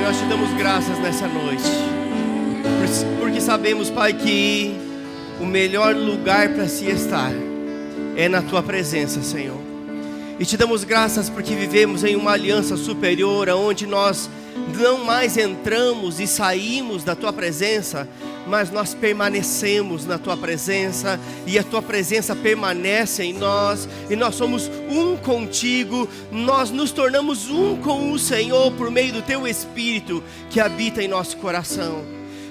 nós te damos graças nessa noite, porque sabemos, Pai, que o melhor lugar para se estar é na Tua presença, Senhor. E te damos graças porque vivemos em uma aliança superior, onde nós não mais entramos e saímos da Tua presença, mas nós permanecemos na Tua presença, e a Tua presença permanece em nós, e nós somos um contigo, nós nos tornamos um com o Senhor, por meio do Teu Espírito, que habita em nosso coração.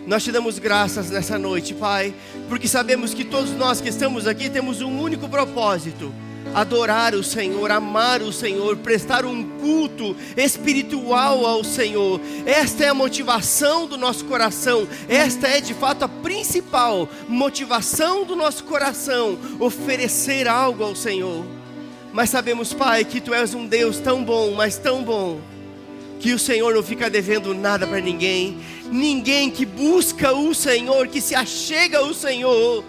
Nós te damos graças nessa noite, Pai, porque sabemos que todos nós que estamos aqui temos um único propósito: adorar o Senhor, amar o Senhor, prestar um culto espiritual ao Senhor. Esta é a motivação do nosso coração, esta é de fato a principal motivação do nosso coração, oferecer algo ao Senhor. Mas sabemos, Pai, que Tu és um Deus tão bom, mas tão bom, que o Senhor não fica devendo nada para ninguém. Ninguém que busca o Senhor, que se achega ao Senhor,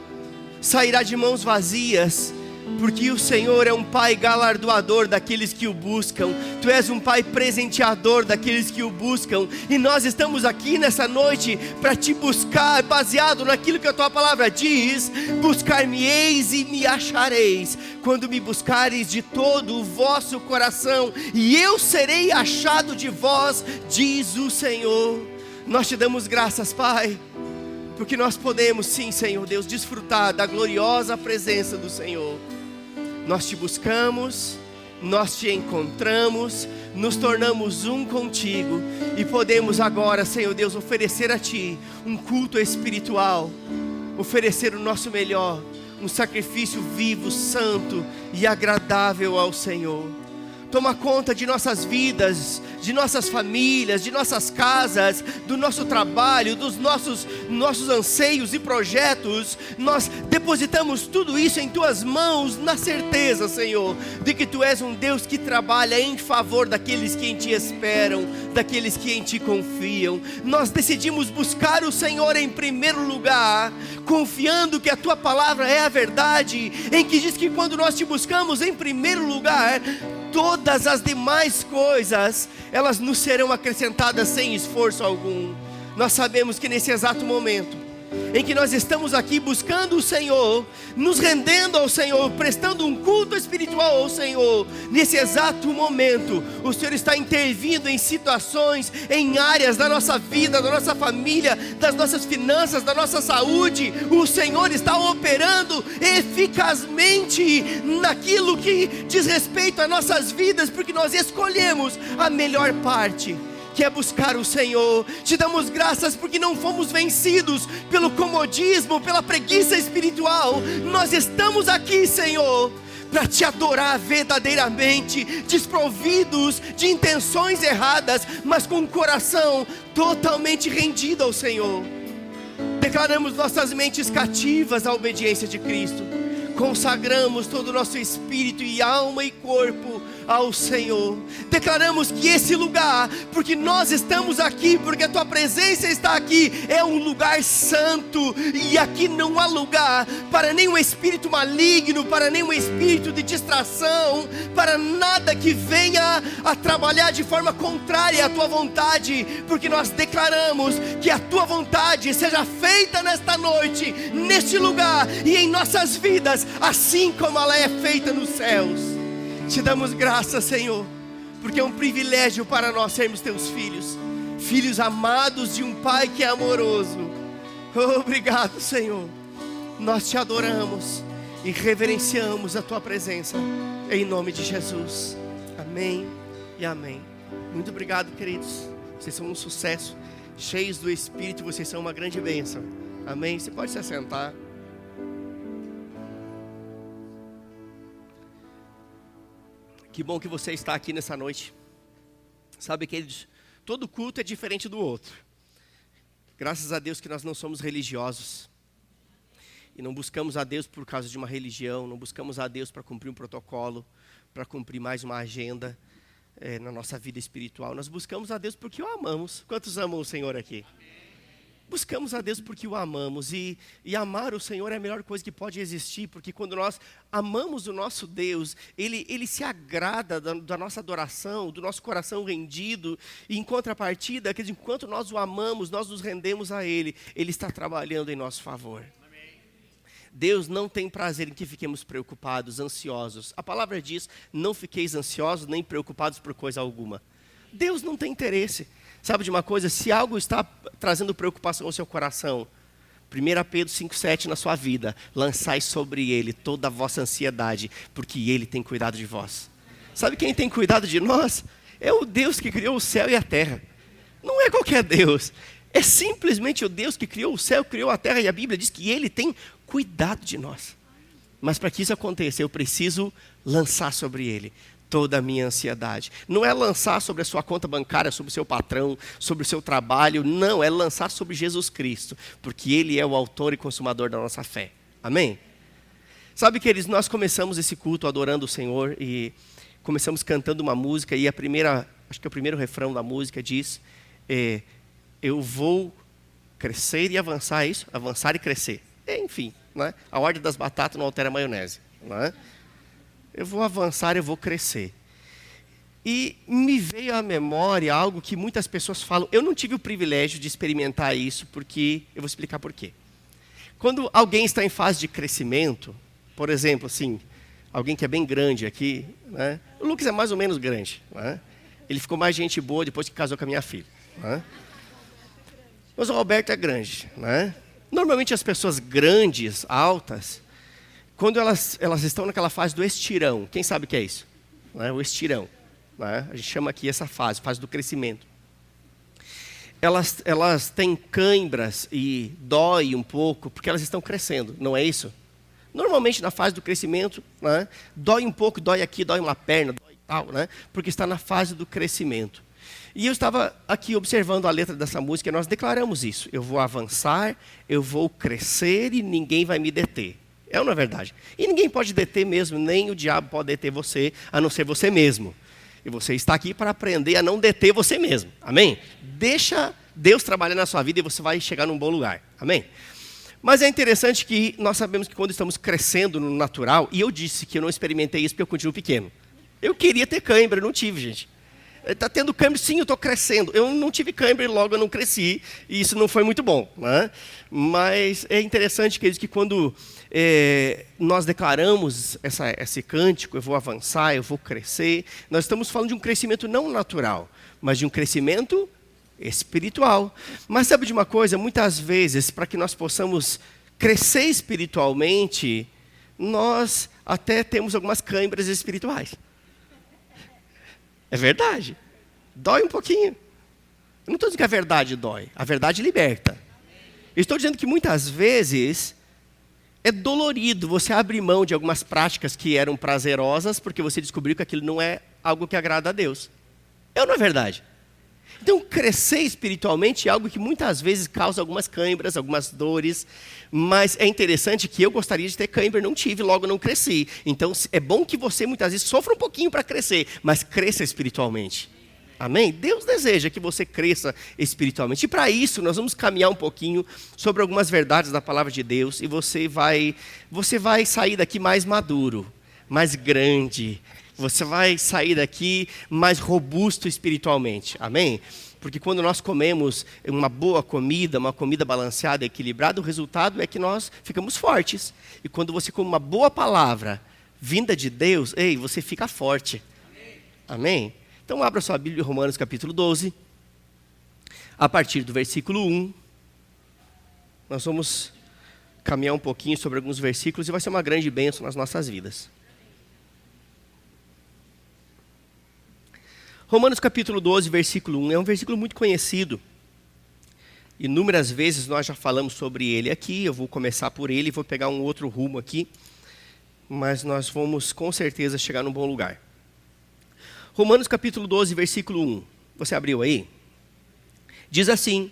sairá de mãos vazias, porque o Senhor é um Pai galardoador daqueles que o buscam. Tu és um Pai presenteador daqueles que o buscam. E nós estamos aqui nessa noite para te buscar, baseado naquilo que a Tua palavra diz: buscar-me-eis e me achareis, quando me buscareis de todo o vosso coração, e eu serei achado de vós, diz o Senhor. Nós te damos graças, Pai, porque nós podemos sim, Senhor Deus, desfrutar da gloriosa presença do Senhor. Nós te buscamos, nós te encontramos, nos tornamos um contigo, e podemos agora, Senhor Deus, oferecer a Ti um culto espiritual, oferecer o nosso melhor, um sacrifício vivo, santo e agradável ao Senhor. Toma conta de nossas vidas, de nossas famílias, de nossas casas, do nosso trabalho, dos nossos anseios e projetos. Nós depositamos tudo isso em Tuas mãos, na certeza, Senhor, de que Tu és um Deus que trabalha em favor daqueles que em Ti esperam, daqueles que em Ti confiam. Nós decidimos buscar o Senhor em primeiro lugar, confiando que a Tua palavra é a verdade, em que diz que quando nós Te buscamos em primeiro lugar, todas as demais coisas, elas nos serão acrescentadas sem esforço algum. Nós sabemos que nesse exato momento em que nós estamos aqui buscando o Senhor, nos rendendo ao Senhor, prestando um culto espiritual ao Senhor, nesse exato momento, o Senhor está intervindo em situações, em áreas da nossa vida, da nossa família, das nossas finanças, da nossa saúde. O Senhor está operando eficazmente naquilo que diz respeito às nossas vidas, porque nós escolhemos a melhor parte, que é buscar o Senhor. Te damos graças porque não fomos vencidos pelo comodismo, pela preguiça espiritual. Nós estamos aqui, Senhor, para Te adorar verdadeiramente, desprovidos de intenções erradas, mas com o coração totalmente rendido ao Senhor. Declaramos nossas mentes cativas à obediência de Cristo. Consagramos todo o nosso espírito e alma e corpo ao Senhor. Declaramos que esse lugar, porque nós estamos aqui, porque a Tua presença está aqui, é um lugar santo, e aqui não há lugar para nenhum espírito maligno, para nenhum espírito de distração, para nada que venha a trabalhar de forma contrária à Tua vontade, porque nós declaramos que a Tua vontade seja feita nesta noite, neste lugar e em nossas vidas, assim como ela é feita nos céus. Te damos graças, Senhor, porque é um privilégio para nós sermos Teus filhos, filhos amados de um Pai que é amoroso. Obrigado, Senhor. Nós Te adoramos e reverenciamos a Tua presença, em nome de Jesus. Amém e amém. Muito obrigado, queridos. Vocês são um sucesso, cheios do Espírito, vocês são uma grande bênção. Amém. Você pode se assentar. Que bom que você está aqui nessa noite. Sabe, queridos, todo culto é diferente do outro. Graças a Deus que nós não somos religiosos. E não buscamos a Deus por causa de uma religião. Não buscamos a Deus para cumprir um protocolo, para cumprir mais uma agenda na nossa vida espiritual. Nós buscamos a Deus porque o amamos. Quantos amam o Senhor aqui? Buscamos a Deus porque o amamos, e amar o Senhor é a melhor coisa que pode existir, porque quando nós amamos o nosso Deus, Ele se agrada da nossa adoração, do nosso coração rendido, e em contrapartida, enquanto nós o amamos, nós nos rendemos a Ele está trabalhando em nosso favor. Deus não tem prazer em que fiquemos preocupados, ansiosos. A palavra diz, não fiqueis ansiosos nem preocupados por coisa alguma. Deus não tem interesse. Sabe de uma coisa? Se algo está trazendo preocupação ao seu coração, 1 Pedro 5,7 na sua vida, lançai sobre Ele toda a vossa ansiedade, porque Ele tem cuidado de vós. Sabe quem tem cuidado de nós? É o Deus que criou o céu e a terra. Não é qualquer Deus. É simplesmente o Deus que criou o céu, criou a terra, e a Bíblia diz que Ele tem cuidado de nós. Mas para que isso aconteça, eu preciso lançar sobre Ele toda a minha ansiedade. Não é lançar sobre a sua conta bancária, sobre o seu patrão, sobre o seu trabalho. Não, é lançar sobre Jesus Cristo, porque Ele é o autor e consumador da nossa fé. Amém? Sabe, queridos, nós começamos esse culto adorando o Senhor e começamos cantando uma música, e acho que o primeiro refrão da música diz, eu vou crescer e avançar, é isso? Avançar e crescer. Enfim, né? A ordem das batatas não altera a maionese. Né? Eu vou avançar, eu vou crescer. E me veio à memória algo que muitas pessoas falam. Eu não tive o privilégio de experimentar isso, porque eu vou explicar por quê. Quando alguém está em fase de crescimento, por exemplo, assim, alguém que é bem grande aqui, né? O Lucas é mais ou menos grande. Né? Ele ficou mais gente boa depois que casou com a minha filha. Né? Mas o Roberto é grande. Né? Normalmente as pessoas grandes, altas, quando elas estão naquela fase do estirão, quem sabe o que é isso? Né? O estirão. Né? A gente chama aqui essa fase do crescimento. Elas têm cãibras e dói um pouco, porque elas estão crescendo, não é isso? Normalmente na fase do crescimento, né? Dói um pouco, dói aqui, dói uma perna, dói tal, né? Porque está na fase do crescimento. E eu estava aqui observando a letra dessa música e nós declaramos isso. Eu vou avançar, eu vou crescer e ninguém vai me deter. É ou não é verdade? E ninguém pode deter mesmo, nem o diabo pode deter você, a não ser você mesmo. E você está aqui para aprender a não deter você mesmo. Amém? Deixa Deus trabalhar na sua vida e você vai chegar num bom lugar. Amém? Mas é interessante que nós sabemos que quando estamos crescendo no natural, e eu disse que eu não experimentei isso porque eu continuo pequeno. Eu queria ter cãibra, não tive, gente. Está tendo cãibra? Sim, eu estou crescendo. Eu não tive cãibra e logo eu não cresci. E isso não foi muito bom. Né? Mas é interessante, queridos, que quando nós declaramos esse cântico, eu vou avançar, eu vou crescer, nós estamos falando de um crescimento não natural, mas de um crescimento espiritual. Mas sabe de uma coisa? Muitas vezes, para que nós possamos crescer espiritualmente, nós até temos algumas cãibras espirituais. É verdade. Dói um pouquinho. Eu não estou dizendo que a verdade dói. A verdade liberta. Eu estou dizendo que muitas vezes é dolorido você abrir mão de algumas práticas que eram prazerosas porque você descobriu que aquilo não é algo que agrada a Deus. É ou não é verdade? Então, crescer espiritualmente é algo que muitas vezes causa algumas cãibras, algumas dores, mas é interessante que eu gostaria de ter cãibra, não tive, logo não cresci. Então, é bom que você muitas vezes sofra um pouquinho para crescer, mas cresça espiritualmente. Amém? Deus deseja que você cresça espiritualmente. E para isso, nós vamos caminhar um pouquinho sobre algumas verdades da palavra de Deus, e você vai sair daqui mais maduro, mais grande. Você vai sair daqui mais robusto espiritualmente. Amém? Porque quando nós comemos uma boa comida, uma comida balanceada, equilibrada, o resultado é que nós ficamos fortes. E quando você come uma boa palavra, vinda de Deus, você fica forte. Amém? Então abra sua Bíblia em Romanos capítulo 12. A partir do versículo 1. Nós vamos caminhar um pouquinho sobre alguns versículos e vai ser uma grande bênção nas nossas vidas. Romanos capítulo 12, versículo 1, é um versículo muito conhecido. Inúmeras vezes nós já falamos sobre ele aqui, eu vou começar por ele, vou pegar um outro rumo aqui, mas nós vamos com certeza chegar num bom lugar. Romanos capítulo 12, versículo 1, você abriu aí? Diz assim: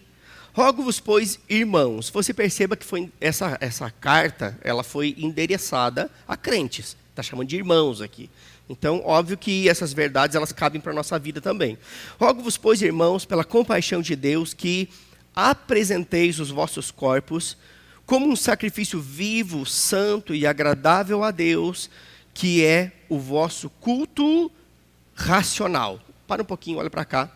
rogo-vos, pois, irmãos, você perceba que foi essa carta, ela foi endereçada a crentes, está chamando de irmãos aqui. Então, óbvio que essas verdades, elas cabem para a nossa vida também. Rogo-vos, pois, irmãos, pela compaixão de Deus, que apresenteis os vossos corpos como um sacrifício vivo, santo e agradável a Deus, que é o vosso culto racional. Para um pouquinho, olha para cá.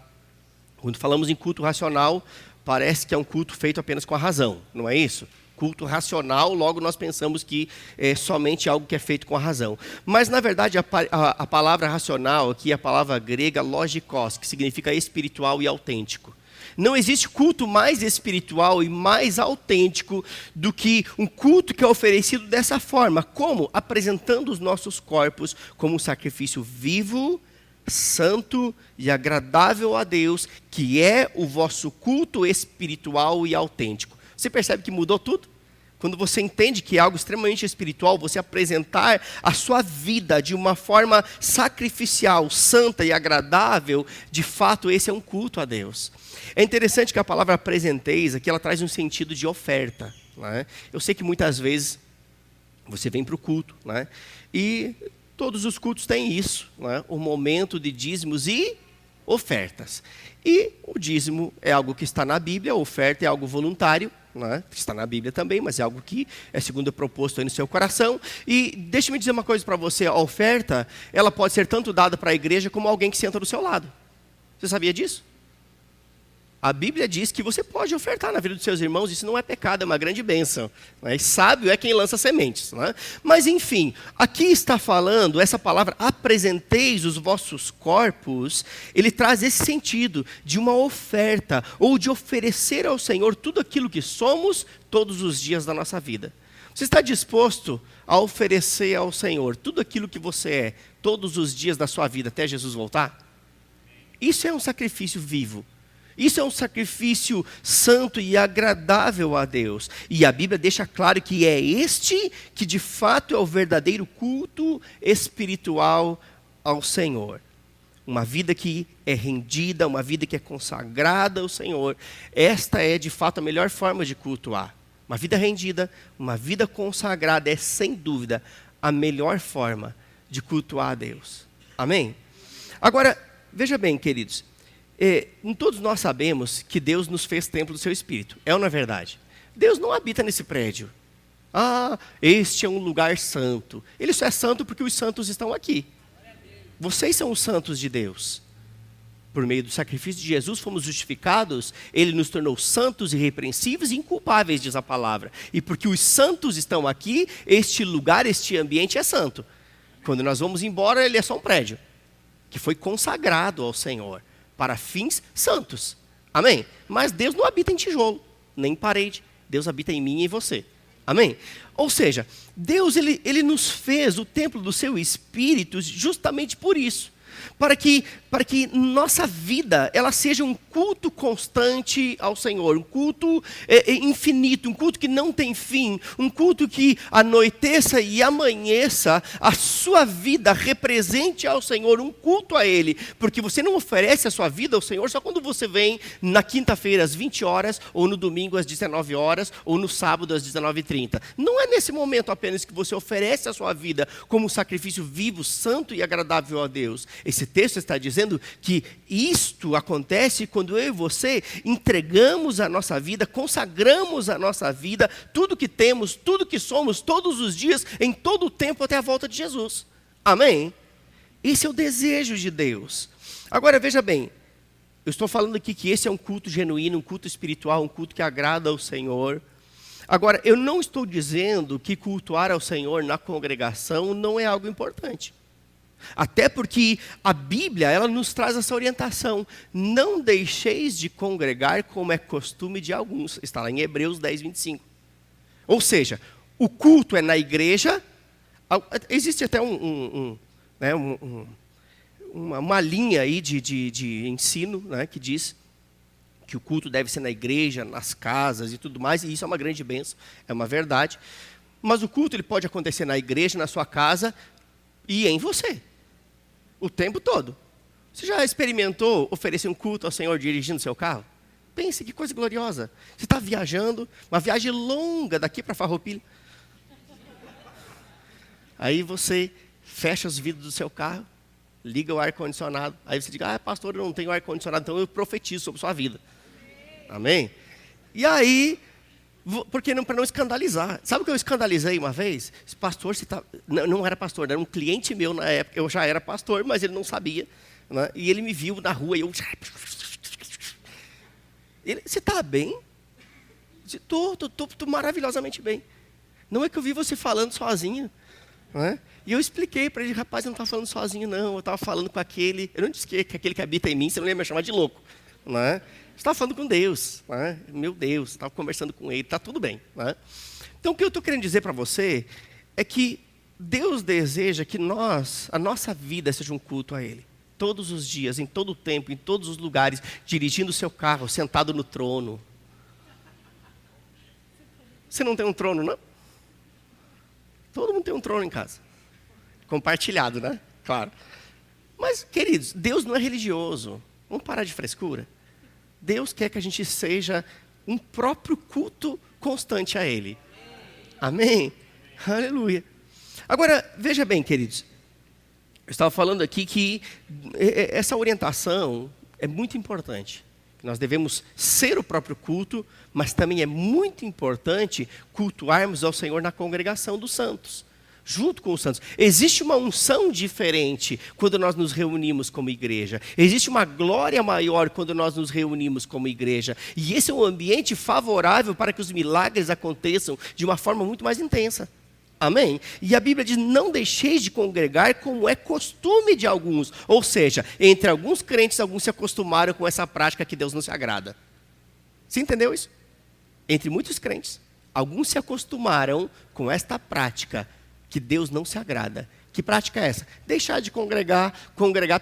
Quando falamos em culto racional, parece que é um culto feito apenas com a razão, não é isso? Culto racional, logo nós pensamos que é somente algo que é feito com a razão. Mas, na verdade, a palavra racional aqui é a palavra grega logikos, que significa espiritual e autêntico. Não existe culto mais espiritual e mais autêntico do que um culto que é oferecido dessa forma. Como? Apresentando os nossos corpos como um sacrifício vivo, santo e agradável a Deus, que é o vosso culto espiritual e autêntico. Você percebe que mudou tudo? Quando você entende que é algo extremamente espiritual, você apresentar a sua vida de uma forma sacrificial, santa e agradável, de fato esse é um culto a Deus. É interessante que a palavra apresenteis aqui, ela traz um sentido de oferta, né? Eu sei que muitas vezes você vem para o culto, né? E todos os cultos têm isso, né? O momento de dízimos e ofertas. E o dízimo é algo que está na Bíblia, a oferta é algo voluntário, né? Está na Bíblia também, mas é algo que é segundo proposto aí no seu coração. E deixe-me dizer uma coisa para você, a oferta, ela pode ser tanto dada para a igreja como alguém que senta do seu lado. Você sabia disso? A Bíblia diz que você pode ofertar na vida dos seus irmãos, isso não é pecado, é uma grande bênção. Né? E sábio é quem lança sementes. Né? Mas enfim, aqui está falando, essa palavra, apresenteis os vossos corpos, ele traz esse sentido de uma oferta, ou de oferecer ao Senhor tudo aquilo que somos todos os dias da nossa vida. Você está disposto a oferecer ao Senhor tudo aquilo que você é todos os dias da sua vida até Jesus voltar? Isso é um sacrifício vivo. Isso é um sacrifício santo e agradável a Deus. E a Bíblia deixa claro que é este que de fato é o verdadeiro culto espiritual ao Senhor. Uma vida que é rendida, uma vida que é consagrada ao Senhor. Esta é de fato a melhor forma de cultuar. Uma vida rendida, uma vida consagrada é sem dúvida a melhor forma de cultuar a Deus. Amém? Agora, veja bem, queridos. Todos nós sabemos que Deus nos fez templo do seu Espírito. É ou não é verdade? Deus não habita nesse prédio. Este é um lugar santo. Ele só é santo porque os santos estão aqui. Vocês são os santos de Deus. Por meio do sacrifício de Jesus fomos justificados. Ele nos tornou santos, irrepreensíveis e inculpáveis, diz a palavra. E porque os santos estão aqui, este lugar, este ambiente é santo. Quando nós vamos embora, ele é só um prédio que foi consagrado ao Senhor para fins santos. Amém? Mas Deus não habita em tijolo, nem em parede. Deus habita em mim e em você. Amém? Ou seja, Deus ele nos fez o templo do seu Espírito justamente por isso. Para que nossa vida ela seja um culto constante ao Senhor, um culto infinito, um culto que não tem fim, um culto que anoiteça e amanheça, a sua vida represente ao Senhor, um culto a Ele, porque você não oferece a sua vida ao Senhor só quando você vem na quinta-feira às 20 horas, ou no domingo às 19 horas, ou no sábado às 19h30. Não é nesse momento apenas que você oferece a sua vida como um sacrifício vivo, santo e agradável a Deus. Esse texto está dizendo que isto acontece quando eu e você entregamos a nossa vida, consagramos a nossa vida, tudo que temos, tudo que somos, todos os dias, em todo o tempo até a volta de Jesus. Amém? Esse é o desejo de Deus. Agora veja bem, eu estou falando aqui que esse é um culto genuíno, um culto espiritual, um culto que agrada ao Senhor. Agora, eu não estou dizendo que cultuar ao Senhor na congregação não é algo importante. Até porque a Bíblia, ela nos traz essa orientação. Não deixeis de congregar como é costume de alguns. Está lá em Hebreus 10:25. Ou seja, o culto é na igreja. Existe até uma linha aí de ensino, né, que diz que o culto deve ser na igreja, nas casas e tudo mais. E isso é uma grande bênção, é uma verdade. Mas o culto ele pode acontecer na igreja, na sua casa e em você. O tempo todo. Você já experimentou oferecer um culto ao Senhor dirigindo seu carro? Pense, que coisa gloriosa. Você está viajando, uma viagem longa daqui para Farroupilha. Aí você fecha os vidros do seu carro, liga o ar-condicionado. Aí você diz, pastor, eu não tenho ar-condicionado, então eu profetizo sobre sua vida. Amém? E aí, porque para não escandalizar. Sabe o que eu escandalizei uma vez? Esse pastor, não era pastor, era um cliente meu na época. Eu já era pastor, mas ele não sabia. Né? E ele me viu na rua e eu... Você está bem? Estou maravilhosamente bem. Não é que eu vi você falando sozinho. Né? E eu expliquei para ele, rapaz, eu não estava falando sozinho, não. Eu estava falando com aquele... Eu não disse que aquele que habita em mim, você não ia me chamar de louco. Né? Eu estava falando com Deus. Né? Meu Deus, estava conversando com Ele, está tudo bem. Né? Então, o que eu estou querendo dizer para você é que Deus deseja que a nossa vida seja um culto a Ele. Todos os dias, em todo o tempo, em todos os lugares, dirigindo o seu carro, sentado no trono. Você não tem um trono, não? Todo mundo tem um trono em casa. Compartilhado, né? Claro. Mas, queridos, Deus não é religioso. Vamos parar de frescura. Deus quer que a gente seja um próprio culto constante a Ele. Amém? Aleluia. Agora, veja bem, queridos. Eu estava falando aqui que essa orientação é muito importante. Nós devemos ser o próprio culto, mas também é muito importante cultuarmos ao Senhor na congregação dos santos, junto com os santos. Existe uma unção diferente quando nós nos reunimos como igreja. Existe uma glória maior quando nós nos reunimos como igreja. E esse é um ambiente favorável para que os milagres aconteçam de uma forma muito mais intensa. Amém? E a Bíblia diz, não deixeis de congregar como é costume de alguns. Ou seja, entre alguns crentes, alguns se acostumaram com essa prática que Deus não se agrada. Você entendeu isso? Entre muitos crentes, alguns se acostumaram com esta prática que Deus não se agrada. Que prática é essa? Deixar de congregar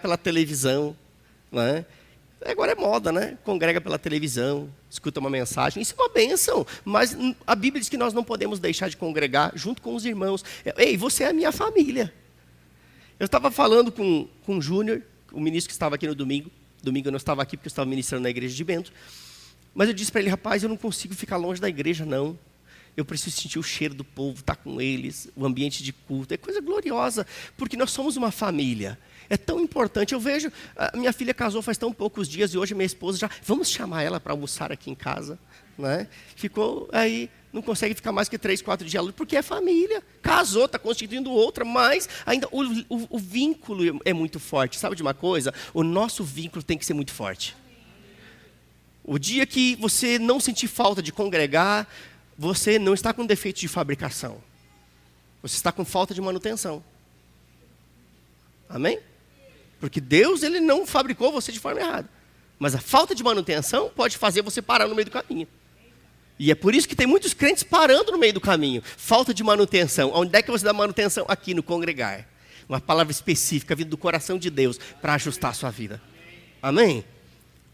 pela televisão. Né? Agora é moda, né? Congrega pela televisão, escuta uma mensagem. Isso é uma bênção, mas a Bíblia diz que nós não podemos deixar de congregar junto com os irmãos. Ei, você é a minha família. Eu estava falando com o Júnior, o ministro que estava aqui no domingo. Domingo eu não estava aqui porque eu estava ministrando na igreja de Bento. Mas eu disse para ele, rapaz, eu não consigo ficar longe da igreja, não. Eu preciso sentir o cheiro do povo, estar com eles, o ambiente de culto. É coisa gloriosa, porque nós somos uma família. É tão importante. Eu vejo, a minha filha casou faz tão poucos dias e hoje minha esposa já... Vamos chamar ela para almoçar aqui em casa. Né? Ficou aí, não consegue ficar mais que 3, 4 dias, porque é família. Casou, está constituindo outra, mas ainda o vínculo é muito forte. Sabe de uma coisa? O nosso vínculo tem que ser muito forte. O dia que você não sentir falta de congregar, você não está com defeito de fabricação. Você está com falta de manutenção. Amém? Porque Deus, Ele não fabricou você de forma errada. Mas a falta de manutenção pode fazer você parar no meio do caminho. E é por isso que tem muitos crentes parando no meio do caminho. Falta de manutenção. Onde é que você dá manutenção? Aqui no congregar. Uma palavra específica vindo do coração de Deus para ajustar a sua vida. Amém?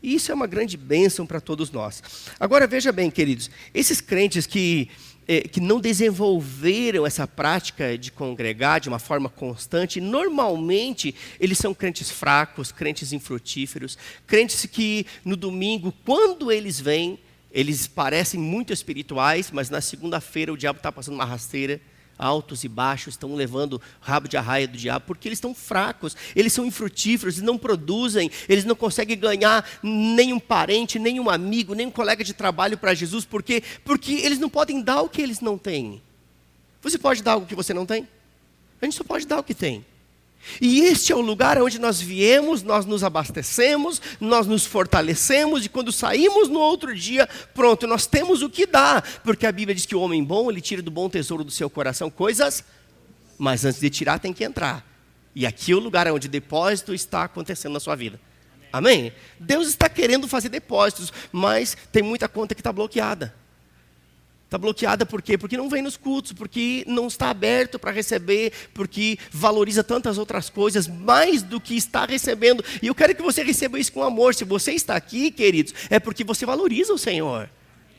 E isso é uma grande bênção para todos nós. Agora veja bem, queridos. Esses crentes que não desenvolveram essa prática de congregar de uma forma constante, normalmente eles são crentes fracos, crentes infrutíferos, crentes que no domingo, quando eles vêm, eles parecem muito espirituais, mas na segunda-feira o diabo está passando uma rasteira, altos e baixos, estão levando rabo de arraia do diabo, porque eles estão fracos, eles são infrutíferos, eles não produzem, eles não conseguem ganhar nenhum parente, nenhum amigo, nenhum colega de trabalho para Jesus, porque eles não podem dar o que eles não têm. Você pode dar algo que você não tem? A gente só pode dar o que tem. E este é o lugar onde nós viemos, nós nos abastecemos, nós nos fortalecemos, e quando saímos no outro dia, pronto, nós temos o que dar, porque a Bíblia diz que o homem bom, ele tira do bom tesouro do seu coração coisas, mas antes de tirar tem que entrar. E aqui é o lugar onde o depósito está acontecendo na sua vida. Amém? Deus está querendo fazer depósitos, mas tem muita conta que está bloqueada. Está bloqueada por quê? Porque não vem nos cultos, porque não está aberto para receber, porque valoriza tantas outras coisas, mais do que está recebendo. E eu quero que você receba isso com amor. Se você está aqui, queridos, é porque você valoriza o Senhor.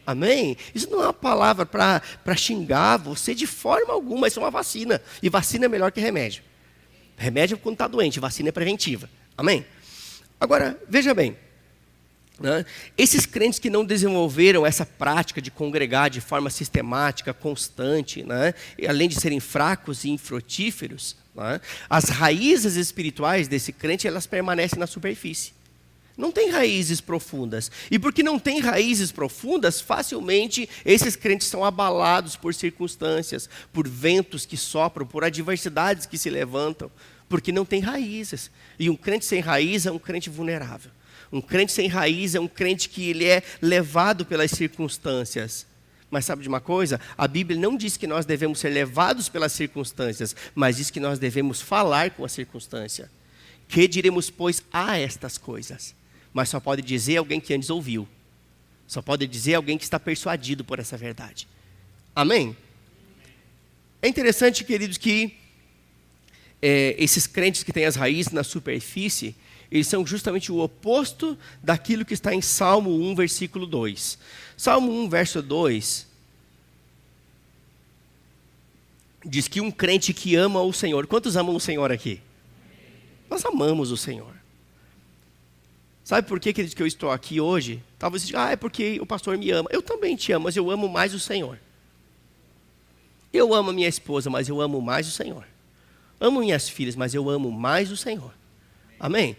Amém? Isso não é uma palavra para xingar você de forma alguma. Isso é uma vacina. E vacina é melhor que remédio. Remédio é quando está doente, vacina é preventiva. Amém? Agora, veja bem. Né? Esses crentes que não desenvolveram essa prática de congregar de forma sistemática, constante, né? E além de serem fracos e infrutíferos, né? As raízes espirituais desse crente, elas permanecem na superfície. Não tem raízes profundas. E porque não tem raízes profundas, facilmente esses crentes são abalados por circunstâncias, por ventos que sopram, por adversidades que se levantam, porque não tem raízes. E um crente sem raiz é um crente vulnerável. Um crente sem raiz é um crente que ele é levado pelas circunstâncias. Mas sabe de uma coisa? A Bíblia não diz que nós devemos ser levados pelas circunstâncias, mas diz que nós devemos falar com a circunstância. Que diremos, pois, a estas coisas? Mas só pode dizer alguém que antes ouviu. Só pode dizer alguém que está persuadido por essa verdade. Amém? É interessante, queridos, que esses crentes que têm as raízes na superfície, eles são justamente o oposto daquilo que está em Salmo 1, versículo 2. Salmo 1, verso 2, diz que um crente que ama o Senhor. Quantos amam o Senhor aqui? Nós amamos o Senhor. Sabe por que eu estou aqui hoje? Talvez você diga, é porque o pastor me ama. Eu também te amo, mas eu amo mais o Senhor. Eu amo minha esposa, mas eu amo mais o Senhor. Amo minhas filhas, mas eu amo mais o Senhor. Amém?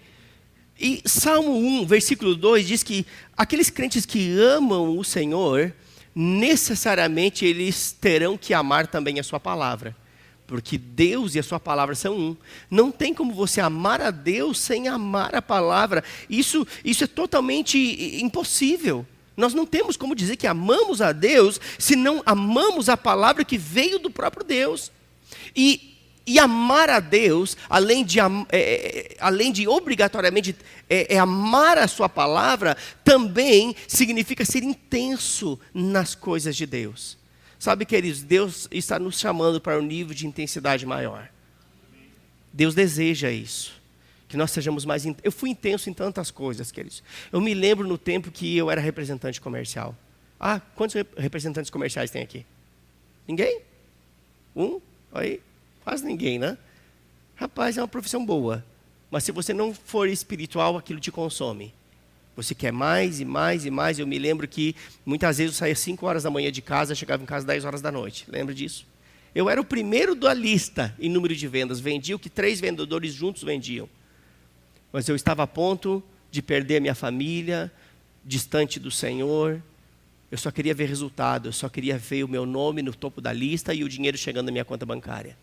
E Salmo 1, versículo 2 diz que aqueles crentes que amam o Senhor, necessariamente eles terão que amar também a sua palavra. Porque Deus e a sua palavra são um. Não tem como você amar a Deus sem amar a palavra. Isso é totalmente impossível. Nós não temos como dizer que amamos a Deus se não amamos a palavra que veio do próprio Deus. E amar a Deus, além de obrigatoriamente amar a sua palavra, também significa ser intenso nas coisas de Deus. Sabe, queridos, Deus está nos chamando para um nível de intensidade maior. Deus deseja isso, que nós sejamos mais intensos. Eu fui intenso em tantas coisas, queridos. Eu me lembro no tempo que eu era representante comercial. Quantos representantes comerciais tem aqui? Ninguém? Aí, quase ninguém, né? Rapaz, é uma profissão boa, mas se você não for espiritual, aquilo te consome. Você quer mais e mais e mais. Eu me lembro que muitas vezes eu saía 5 horas da manhã de casa, chegava em casa 10 horas da noite. Lembra disso? Eu era o primeiro da lista em número de vendas. Vendia o que 3 vendedores juntos vendiam. Mas eu estava a ponto de perder a minha família, distante do Senhor. Eu só queria ver resultado. Eu só queria ver o meu nome no topo da lista e o dinheiro chegando na minha conta bancária.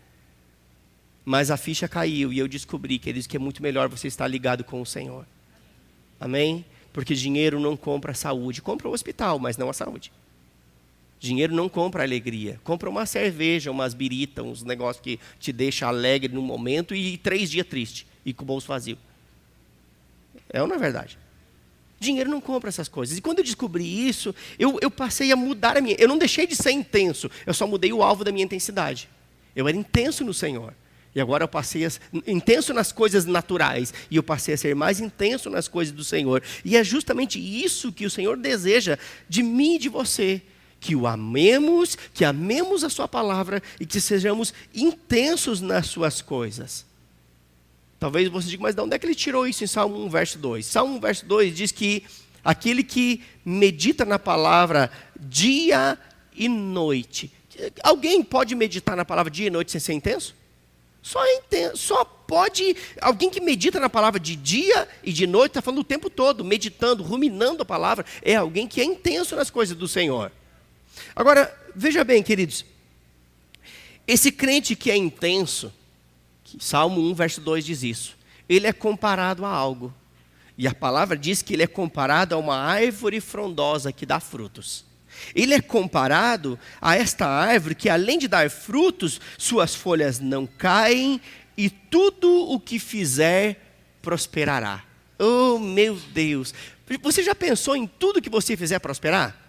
Mas a ficha caiu e eu descobri, queridos, que é muito melhor você estar ligado com o Senhor. Amém? Porque dinheiro não compra a saúde. Compra o hospital, mas não a saúde. Dinheiro não compra a alegria. Compra uma cerveja, umas birita, uns negócios que te deixa alegre no momento e 3 dias triste e com o bolso vazio. É ou não é verdade? Dinheiro não compra essas coisas. E quando eu descobri isso, eu passei a mudar a minha... Eu não deixei de ser intenso, eu só mudei o alvo da minha intensidade. Eu era intenso no Senhor. E agora eu passei a ser intenso nas coisas naturais. E eu passei a ser mais intenso nas coisas do Senhor. E é justamente isso que o Senhor deseja de mim e de você. Que o amemos, que amemos a sua palavra e que sejamos intensos nas suas coisas. Talvez você diga, mas de onde é que ele tirou isso em Salmo 1, verso 2? Salmo 1, verso 2 diz que aquele que medita na palavra dia e noite. Alguém pode meditar na palavra dia e noite sem ser intenso? Só pode, alguém que medita na palavra de dia e de noite, está falando o tempo todo, meditando, ruminando a palavra, é alguém que é intenso nas coisas do Senhor. Agora, veja bem, queridos, esse crente que é intenso, Salmo 1, verso 2 diz isso, ele é comparado a algo, e a palavra diz que ele é comparado a uma árvore frondosa que dá frutos. Ele é comparado a esta árvore que, além de dar frutos, suas folhas não caem e tudo o que fizer prosperará. Oh, meu Deus! Você já pensou em tudo que você fizer prosperar?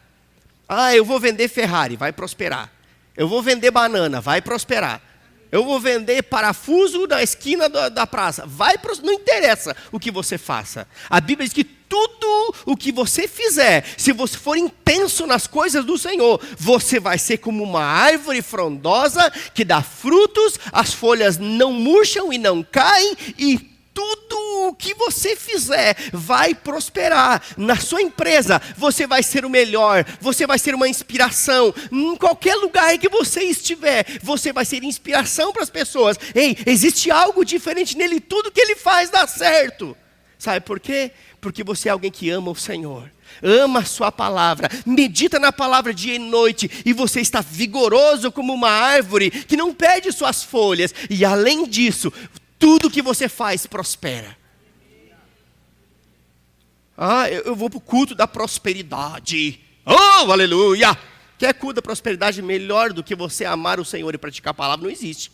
Eu vou vender Ferrari, vai prosperar. Eu vou vender banana, vai prosperar. Eu vou vender parafuso na esquina da praça, não interessa o que você faça. A Bíblia diz que tudo o que você fizer, se você for intenso nas coisas do Senhor, você vai ser como uma árvore frondosa que dá frutos, as folhas não murcham e não caem, e tudo o que você fizer vai prosperar. Na sua empresa, você vai ser o melhor, você vai ser uma inspiração. Em qualquer lugar que você estiver, você vai ser inspiração para as pessoas. Ei, existe algo diferente nele, tudo que ele faz dá certo. Sabe por quê? Porque você é alguém que ama o Senhor, ama a sua palavra, medita na palavra dia e noite, e você está vigoroso como uma árvore que não perde suas folhas, e além disso, tudo que você faz prospera. Eu vou para o culto da prosperidade. Oh, aleluia! Quer culto da prosperidade melhor do que você amar o Senhor e praticar a palavra? Não existe.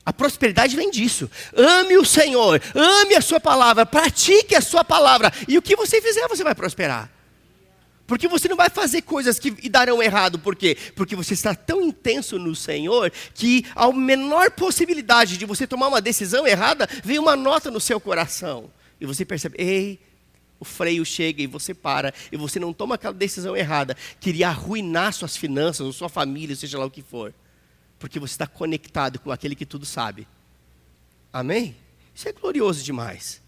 A prosperidade vem disso. Ame o Senhor, ame a sua palavra, pratique a sua palavra. E o que você fizer, você vai prosperar. Porque você não vai fazer coisas que darão errado. Por quê? Porque você está tão intenso no Senhor que a menor possibilidade de você tomar uma decisão errada, vem uma nota no seu coração. E você percebe, ei, o freio chega e você para. E você não toma aquela decisão errada, que iria arruinar suas finanças, ou sua família, seja lá o que for. Porque você está conectado com aquele que tudo sabe. Amém? Isso é glorioso demais.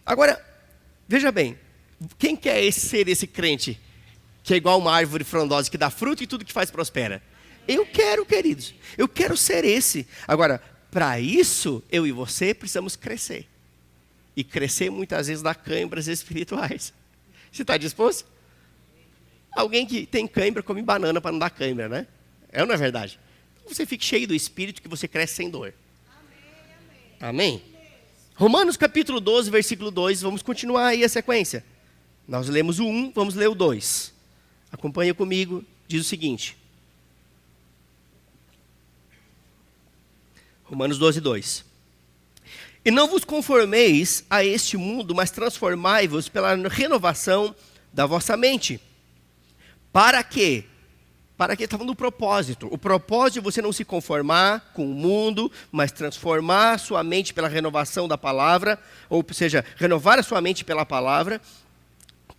Agora, veja bem. Quem quer ser esse crente que é igual uma árvore frondosa, que dá fruto e tudo que faz prospera? Eu quero, queridos. Eu quero ser esse. Agora, para isso, eu e você precisamos crescer. E crescer muitas vezes dá câimbras espirituais. Você está disposto? Alguém que tem câimbra come banana para não dar câimbra, né? É ou não é verdade? Então você fique cheio do Espírito que você cresce sem dor. Amém? Romanos capítulo 12, versículo 2. Vamos continuar aí a sequência. Nós lemos o 1, vamos ler o 2. Acompanha comigo, diz o seguinte. Romanos 12, 2. E não vos conformeis a este mundo, mas transformai-vos pela renovação da vossa mente. Para quê? Para que está falando do propósito. O propósito de você não se conformar com o mundo, mas transformar sua mente pela renovação da palavra, ou seja, renovar a sua mente pela palavra,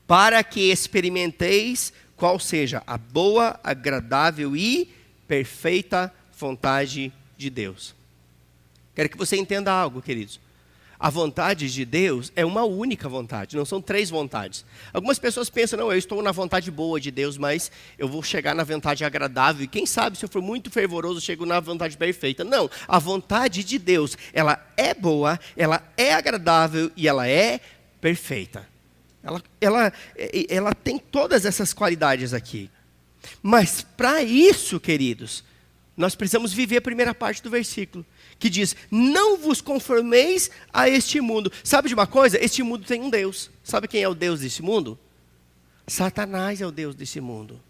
para que experimenteis qual seja a boa, agradável e perfeita vontade de Deus. Quero que você entenda algo, queridos. A vontade de Deus é uma única vontade, não são 3 vontades. Algumas pessoas pensam, não, eu estou na vontade boa de Deus, mas eu vou chegar na vontade agradável. E quem sabe, se eu for muito fervoroso, eu chego na vontade perfeita. Não, a vontade de Deus, ela é boa, ela é agradável e ela é perfeita. Ela tem todas essas qualidades aqui. Mas para isso, queridos, nós precisamos viver a primeira parte do versículo, que diz, não vos conformeis a este mundo. Sabe de uma coisa? Este mundo tem um Deus. Sabe quem é o Deus desse mundo? Satanás é o Deus desse mundo.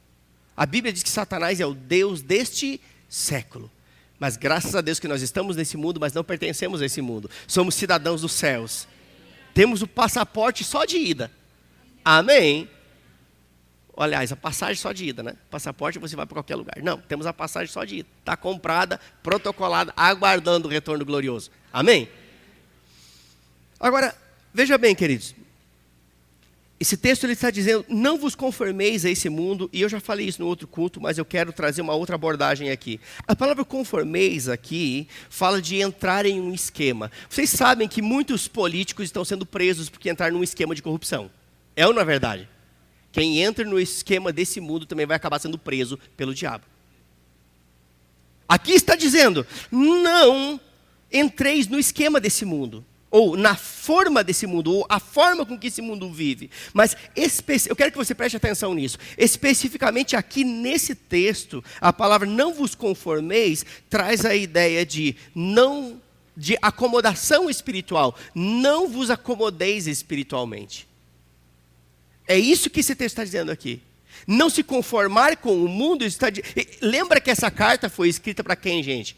A Bíblia diz que Satanás é o Deus deste século. Mas graças a Deus que nós estamos nesse mundo, mas não pertencemos a esse mundo. Somos cidadãos dos céus. Temos o passaporte só de ida. Amém? Aliás, a passagem só de ida, né? Passaporte você vai para qualquer lugar. Não, temos a passagem só de ida. Está comprada, protocolada, aguardando o retorno glorioso. Amém? Agora, veja bem, queridos. Esse texto ele está dizendo, não vos conformeis a esse mundo. E eu já falei isso no outro culto, mas eu quero trazer uma outra abordagem aqui. A palavra conformeis aqui fala de entrar em um esquema. Vocês sabem que muitos políticos estão sendo presos porque entraram num esquema de corrupção. É ou não é verdade? Quem entra no esquema desse mundo também vai acabar sendo preso pelo diabo. Aqui está dizendo, não entreis no esquema desse mundo, ou na forma desse mundo, ou a forma com que esse mundo vive. Mas eu quero que você preste atenção nisso. Especificamente aqui nesse texto, a palavra não vos conformeis traz a ideia de acomodação espiritual. Não vos acomodeis espiritualmente. É isso que esse texto está dizendo aqui. Não se conformar com o mundo. Lembra que essa carta foi escrita para quem, gente?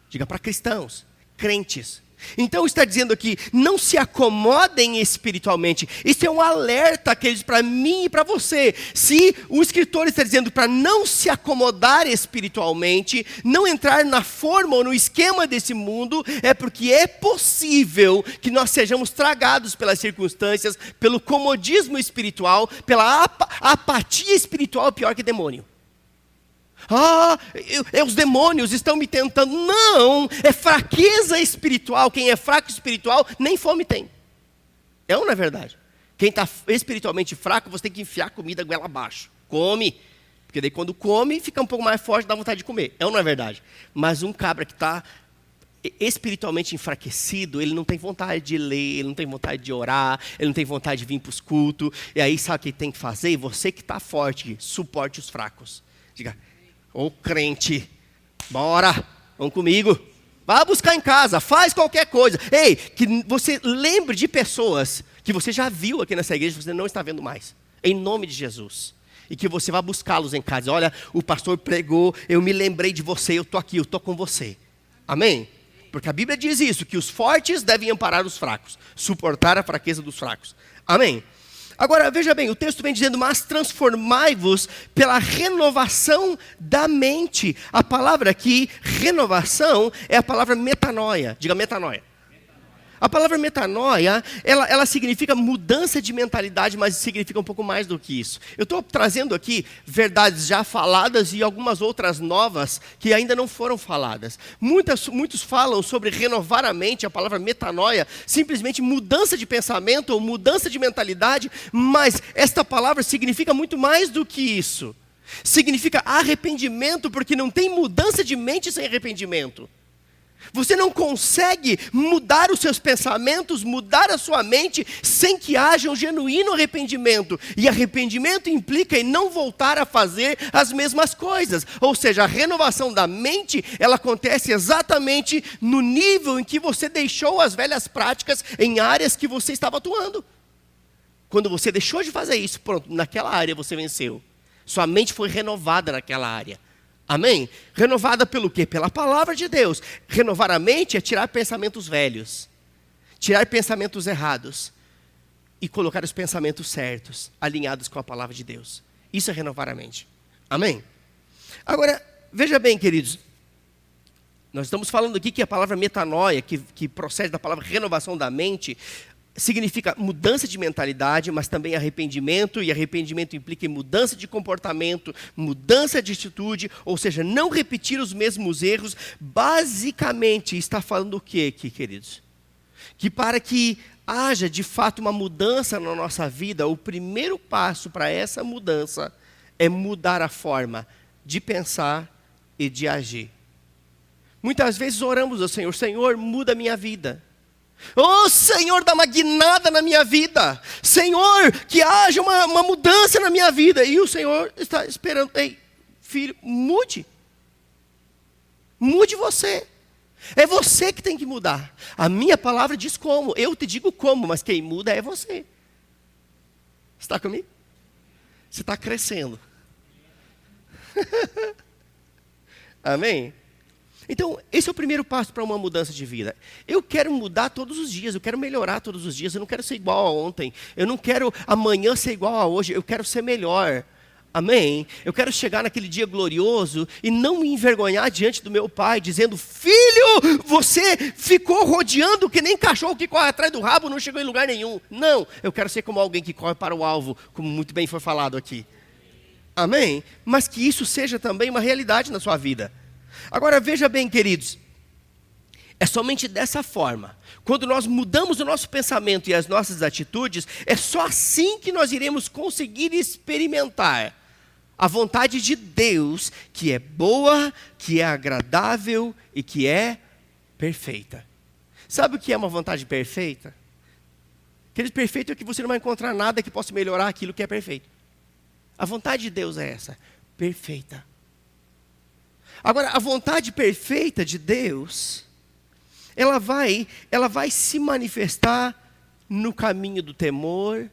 Diga, para cristãos, crentes. Então está dizendo aqui, não se acomodem espiritualmente. Isso é um alerta, queridos, para mim e para você. Se o escritor está dizendo para não se acomodar espiritualmente, não entrar na forma ou no esquema desse mundo, é porque é possível que nós sejamos tragados pelas circunstâncias, pelo comodismo espiritual, pela apatia espiritual, pior que demônio. Os demônios estão me tentando. Não, é fraqueza espiritual. Quem é fraco espiritual, nem fome tem. É ou não é verdade? Quem está espiritualmente fraco, você tem que enfiar comida goela abaixo. Come. Porque daí quando come, fica um pouco mais forte, dá vontade de comer. É ou não é verdade? Mas um cabra que está espiritualmente enfraquecido, ele não tem vontade de ler, ele não tem vontade de orar, ele não tem vontade de vir para os cultos. E aí sabe o que tem que fazer? Você que está forte, suporte os fracos. Diga, ô crente, bora, vamos comigo. Vá buscar em casa, faz qualquer coisa. Ei, que você lembre de pessoas que você já viu aqui nessa igreja, você não está vendo mais. Em nome de Jesus. E que você vá buscá-los em casa. Olha, o pastor pregou, eu me lembrei de você, eu estou aqui, eu estou com você. Amém? Porque a Bíblia diz isso, que os fortes devem amparar os fracos, suportar a fraqueza dos fracos. Amém? Agora, veja bem, o texto vem dizendo, mas transformai-vos pela renovação da mente. A palavra aqui, renovação, é a palavra metanoia. Diga metanoia. A palavra metanoia, ela significa mudança de mentalidade, mas significa um pouco mais do que isso. Eu estou trazendo aqui verdades já faladas e algumas outras novas que ainda não foram faladas. Muitos falam sobre renovar a mente, a palavra metanoia, simplesmente mudança de pensamento ou mudança de mentalidade, mas esta palavra significa muito mais do que isso. Significa arrependimento, porque não tem mudança de mente sem arrependimento. Você não consegue mudar os seus pensamentos, mudar a sua mente, sem que haja um genuíno arrependimento. E arrependimento implica em não voltar a fazer as mesmas coisas. Ou seja, a renovação da mente, ela acontece exatamente no nível em que você deixou as velhas práticas em áreas que você estava atuando. Quando você deixou de fazer isso, pronto, naquela área você venceu. Sua mente foi renovada naquela área. Amém? Renovada pelo quê? Pela palavra de Deus. Renovar a mente é tirar pensamentos velhos, tirar pensamentos errados e colocar os pensamentos certos, alinhados com a palavra de Deus. Isso é renovar a mente. Amém? Agora, veja bem, queridos, nós estamos falando aqui que a palavra metanoia, que procede da palavra renovação da mente, significa mudança de mentalidade, mas também arrependimento, e arrependimento implica em mudança de comportamento, mudança de atitude, ou seja, não repetir os mesmos erros. Basicamente, está falando o que aqui, queridos? Que para que haja de fato uma mudança na nossa vida, o primeiro passo para essa mudança é mudar a forma de pensar e de agir. Muitas vezes oramos ao Senhor, Senhor, muda a minha vida. Oh Senhor, dá uma guinada na minha vida. Senhor, que haja uma mudança na minha vida. E o Senhor está esperando. Ei, filho, mude. Mude você. É você que tem que mudar. A minha palavra diz como. Eu te digo como, mas quem muda é você. Está comigo? Você está crescendo. Amém? Então, esse é o primeiro passo para uma mudança de vida. Eu quero mudar todos os dias, eu quero melhorar todos os dias, eu não quero ser igual a ontem, eu não quero amanhã ser igual a hoje, eu quero ser melhor. Amém? Eu quero chegar naquele dia glorioso e não me envergonhar diante do meu pai, dizendo, filho, você ficou rodeando que nem cachorro que corre atrás do rabo, não chegou em lugar nenhum. Não, eu quero ser como alguém que corre para o alvo, como muito bem foi falado aqui. Amém? Mas que isso seja também uma realidade na sua vida. Agora veja bem, queridos, é somente dessa forma, quando nós mudamos o nosso pensamento e as nossas atitudes, é só assim que nós iremos conseguir experimentar a vontade de Deus, que é boa, que é agradável e que é perfeita. Sabe o que é uma vontade perfeita? Querido, perfeito é que você não vai encontrar nada que possa melhorar aquilo que é perfeito. A vontade de Deus é essa, perfeita. Agora, a vontade perfeita de Deus, ela vai se manifestar no caminho do temor,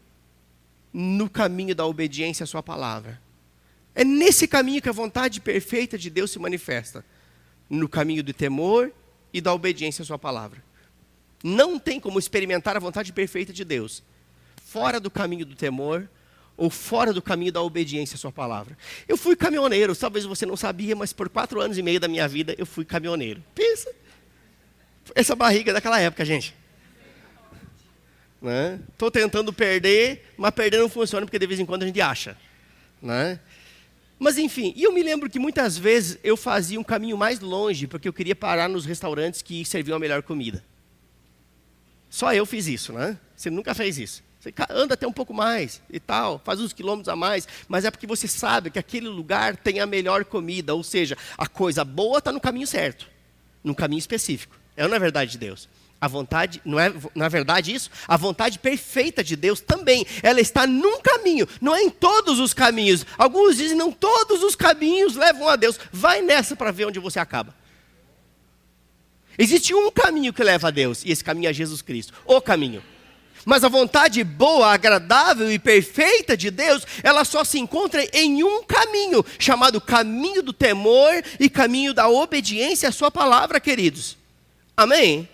no caminho da obediência à sua palavra. É nesse caminho que a vontade perfeita de Deus se manifesta, no caminho do temor e da obediência à sua palavra. Não tem como experimentar a vontade perfeita de Deus fora do caminho do temor ou fora do caminho da obediência à sua palavra. Eu fui caminhoneiro, talvez você não sabia, mas por 4 anos e meio da minha vida eu fui caminhoneiro. Pensa, essa barriga daquela época, gente. Estou tentando perder, mas perder não funciona porque de vez em quando a gente acha. Mas enfim, e eu me lembro que muitas vezes eu fazia um caminho mais longe, porque eu queria parar nos restaurantes que serviam a melhor comida. Só eu fiz isso, Você nunca fez isso. Você anda até um pouco mais e tal, faz uns quilômetros a mais, mas é porque você sabe que aquele lugar tem a melhor comida, ou seja, a coisa boa está no caminho certo, num caminho específico. não é verdade de Deus? A vontade, não é verdade isso? A vontade perfeita de Deus também, ela está num caminho, não é em todos os caminhos. Alguns dizem, não todos os caminhos levam a Deus. Vai nessa para ver onde você acaba. Existe um caminho que leva a Deus, e esse caminho é Jesus Cristo, o caminho. Mas a vontade boa, agradável e perfeita de Deus, ela só se encontra em um caminho, chamado caminho do temor e caminho da obediência à sua palavra, queridos. Amém?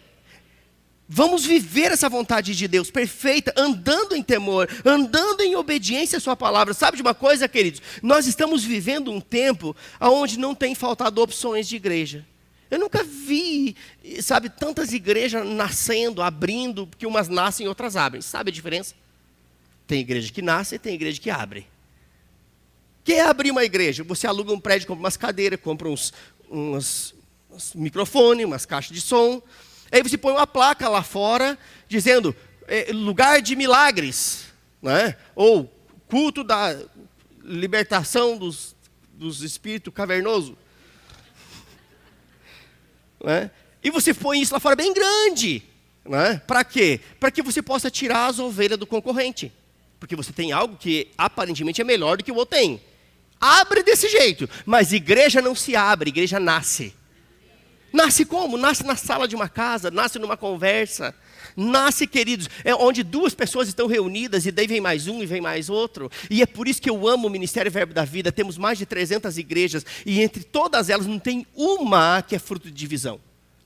Vamos viver essa vontade de Deus perfeita, andando em temor, andando em obediência à sua palavra. Sabe de uma coisa, queridos? Nós estamos vivendo um tempo onde não tem faltado opções de igreja. Eu nunca vi, sabe, tantas igrejas nascendo, abrindo, porque umas nascem e outras abrem. Sabe a diferença? Tem igreja que nasce e tem igreja que abre. O que é abrir uma igreja? Você aluga um prédio, compra umas cadeiras, compra uns microfones, umas caixas de som. Aí você põe uma placa lá fora, dizendo, lugar de milagres, né? Ou culto da libertação dos espíritos cavernosos. Né? E você põe isso lá fora bem grande. Né? Para quê? Para que você possa tirar as ovelhas do concorrente. Porque você tem algo que aparentemente é melhor do que o outro tem. Abre desse jeito, mas igreja não se abre, igreja nasce. Nasce como? Nasce na sala de uma casa, nasce numa conversa. Nasce, queridos, é onde duas pessoas estão reunidas e daí vem mais um e vem mais outro. E é por isso que eu amo o Ministério Verbo da Vida. Temos mais de 300 igrejas e entre todas elas não tem uma que é fruto de divisão.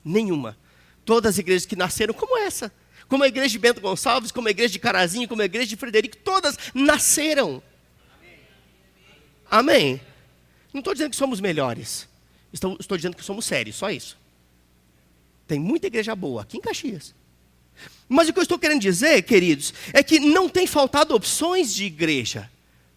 Nenhuma. Todas as igrejas que nasceram como essa. Como a igreja de Bento Gonçalves, como a igreja de Carazinho, como a igreja de Frederico. Todas nasceram. Amém? Não estou dizendo que somos melhores. Estou dizendo que somos sérios, só isso. Tem muita igreja boa aqui em Caxias. Mas o que eu estou querendo dizer, queridos, é que não tem faltado opções de igreja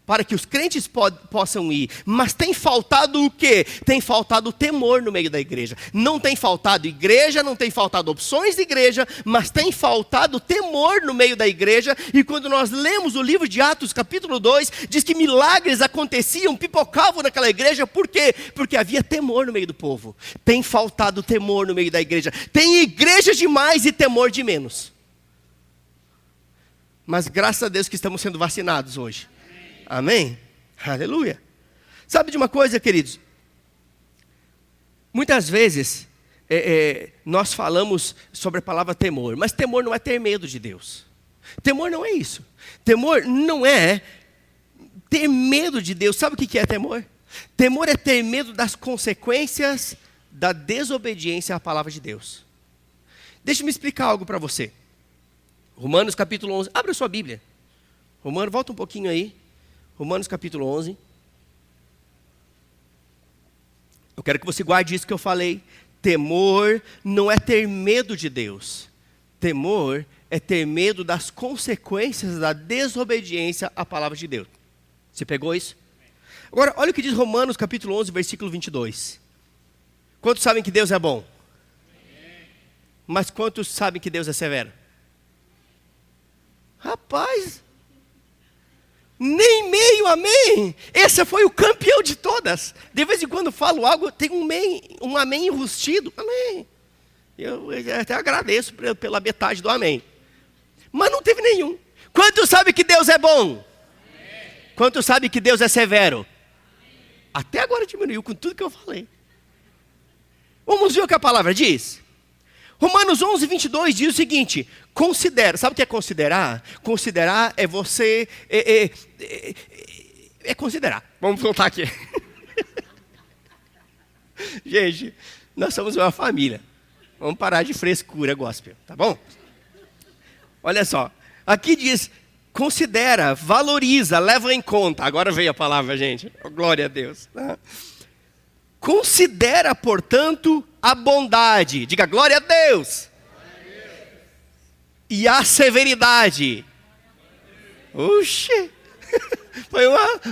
para que os crentes possam ir. Mas tem faltado o quê? Tem faltado temor no meio da igreja. Não tem faltado igreja, não tem faltado opções de igreja, mas tem faltado temor no meio da igreja. E quando nós lemos o livro de Atos, capítulo 2, diz que milagres aconteciam, pipocavam naquela igreja. Por quê? Porque havia temor no meio do povo. Tem faltado temor no meio da igreja. Tem igreja demais e temor de menos. Mas graças a Deus que estamos sendo vacinados hoje. Amém? Aleluia. Sabe de uma coisa, queridos? Muitas vezes nós falamos sobre a palavra temor, mas temor não é ter medo de Deus. Temor não é isso. Temor não é ter medo de Deus. Sabe o que é temor? Temor é ter medo das consequências da desobediência à palavra de Deus. Deixa eu me explicar algo para você. Romanos capítulo 11. Abra sua Bíblia. Romanos, volta um pouquinho aí. Romanos capítulo 11. Eu quero que você guarde isso que eu falei. Temor não é ter medo de Deus. Temor é ter medo das consequências da desobediência à palavra de Deus. Você pegou isso? Agora, olha o que diz Romanos capítulo 11, versículo 22. Quantos sabem que Deus é bom? Mas quantos sabem que Deus é severo? Rapaz... Nem meio, amém. Esse foi o campeão de todas. De vez em quando falo algo, tem um amém enrustido. Amém. Eu até agradeço pela metade do amém. Mas não teve nenhum. Quantos sabem que Deus é bom? Amém. Quantos sabem que Deus é severo? Amém. Até agora diminuiu com tudo que eu falei. Vamos ver o que a palavra diz? Romanos 11, 22 diz o seguinte: considera, sabe o que é considerar? Considerar é você, considerar. Vamos voltar aqui. Gente, nós somos uma família. Vamos parar de frescura gospel, tá bom? Olha só, aqui diz, considera, valoriza, leva em conta. Agora veio a palavra, gente. Glória a Deus. Tá? Considera, portanto, a bondade. Diga glória a Deus. E a severidade. Oxê. Foi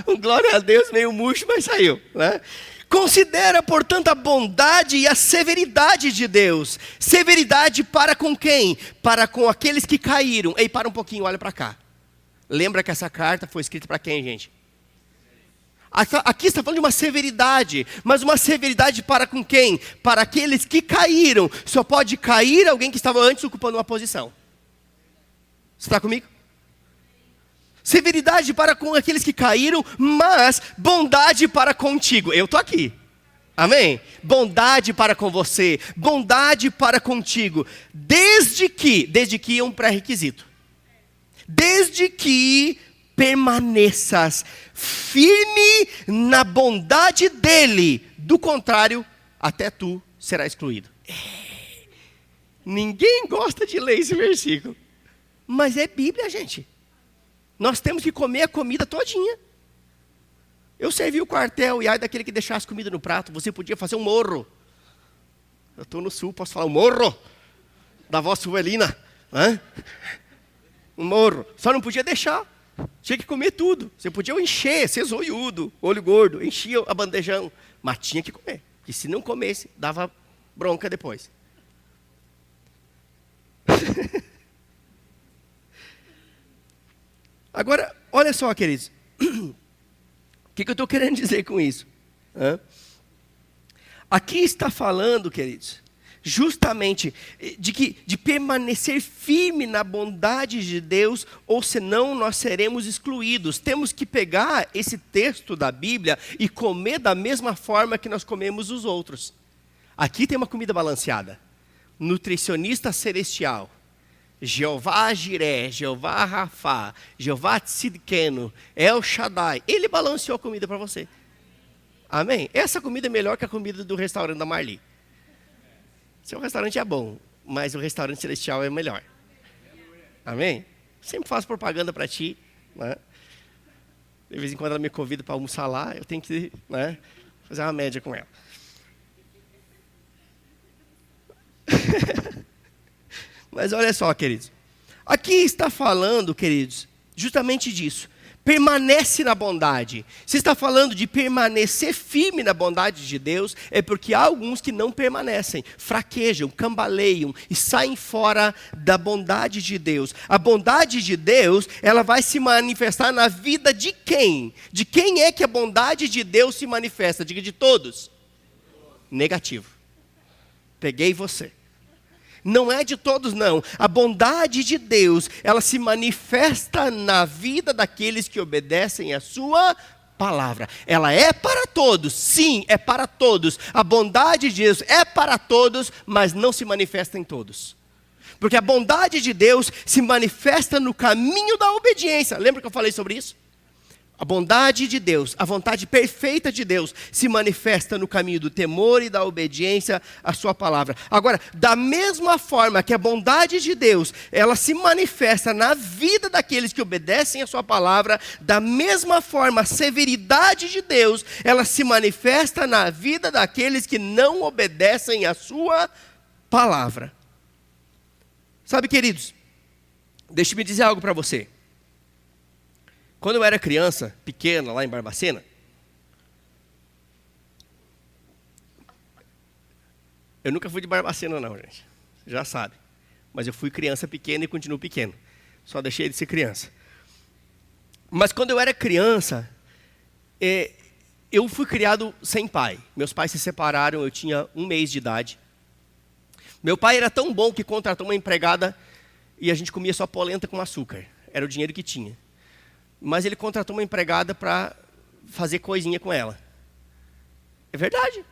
um glória a Deus meio murcho, mas saiu. Né? Considera, portanto, a bondade e a severidade de Deus. Severidade para com quem? Para com aqueles que caíram. Ei, para um pouquinho, olha para cá. Lembra que essa carta foi escrita para quem, gente? Aqui está falando de uma severidade, mas uma severidade para com quem? Para aqueles que caíram. Só pode cair alguém que estava antes ocupando uma posição. Você está comigo? Severidade para com aqueles que caíram, mas bondade para contigo. Eu estou aqui. Amém? Bondade para com você, bondade para contigo. Desde que é um pré-requisito. Desde que permaneças firme na bondade dele. Do contrário, até tu será excluído. Ninguém gosta de ler esse versículo. Mas é Bíblia, gente. Nós temos que comer a comida todinha. Eu servi o quartel e ai daquele que deixasse comida no prato. Você podia fazer um morro. Eu estou no sul, posso falar um morro da vossa suelina. Um morro. Só não podia deixar. Tinha que comer tudo. Você podia encher, ser zoiudo, olho gordo, enchia a bandejão. Mas tinha que comer. Porque se não comesse, dava bronca depois. Agora, olha só, queridos. O que eu estou querendo dizer com isso? Aqui está falando, queridos, justamente de permanecer firme na bondade de Deus, ou senão nós seremos excluídos. Temos que pegar esse texto da Bíblia e comer da mesma forma que nós comemos os outros. Aqui tem uma comida balanceada. Nutricionista celestial. Jeová Jiré, Jeová Rafá, Jeová Tzidkenu, El Shaddai. Ele balanceou a comida para você. Amém? Essa comida é melhor que a comida do restaurante da Marli. Seu restaurante é bom, mas o restaurante celestial é melhor. Amém? Sempre faço propaganda para ti. Né? De vez em quando ela me convida para almoçar lá, eu tenho que fazer uma média com ela. Mas olha só, queridos. Aqui está falando, queridos, justamente disso. Permanece na bondade. Se está falando de permanecer firme na bondade de Deus, é porque há alguns que não permanecem, fraquejam, cambaleiam e saem fora da bondade de Deus. A bondade de Deus, ela vai se manifestar na vida de quem? De quem é que a bondade de Deus se manifesta? Diga de todos. Negativo. Peguei você. Não é de todos, não. A bondade de Deus, ela se manifesta na vida daqueles que obedecem a sua palavra. Ela é para todos, sim, é para todos. A bondade de Deus é para todos, mas não se manifesta em todos. Porque a bondade de Deus se manifesta no caminho da obediência. Lembra que eu falei sobre isso? A bondade de Deus, a vontade perfeita de Deus se manifesta no caminho do temor e da obediência à sua palavra. Agora, da mesma forma que a bondade de Deus, ela se manifesta na vida daqueles que obedecem à sua palavra, da mesma forma a severidade de Deus, ela se manifesta na vida daqueles que não obedecem à sua palavra. Sabe, queridos, deixe-me dizer algo para você. Quando eu era criança, pequena, lá em Barbacena, eu nunca fui de Barbacena não, gente. Você já sabe. Mas eu fui criança pequena e continuo pequeno. Só deixei de ser criança. Mas quando eu era criança, eu fui criado sem pai. Meus pais se separaram, eu tinha 1 mês de idade. Meu pai era tão bom que contratou uma empregada e a gente comia só polenta com açúcar. Era o dinheiro que tinha. Mas ele contratou uma empregada para fazer coisinha com ela. É verdade.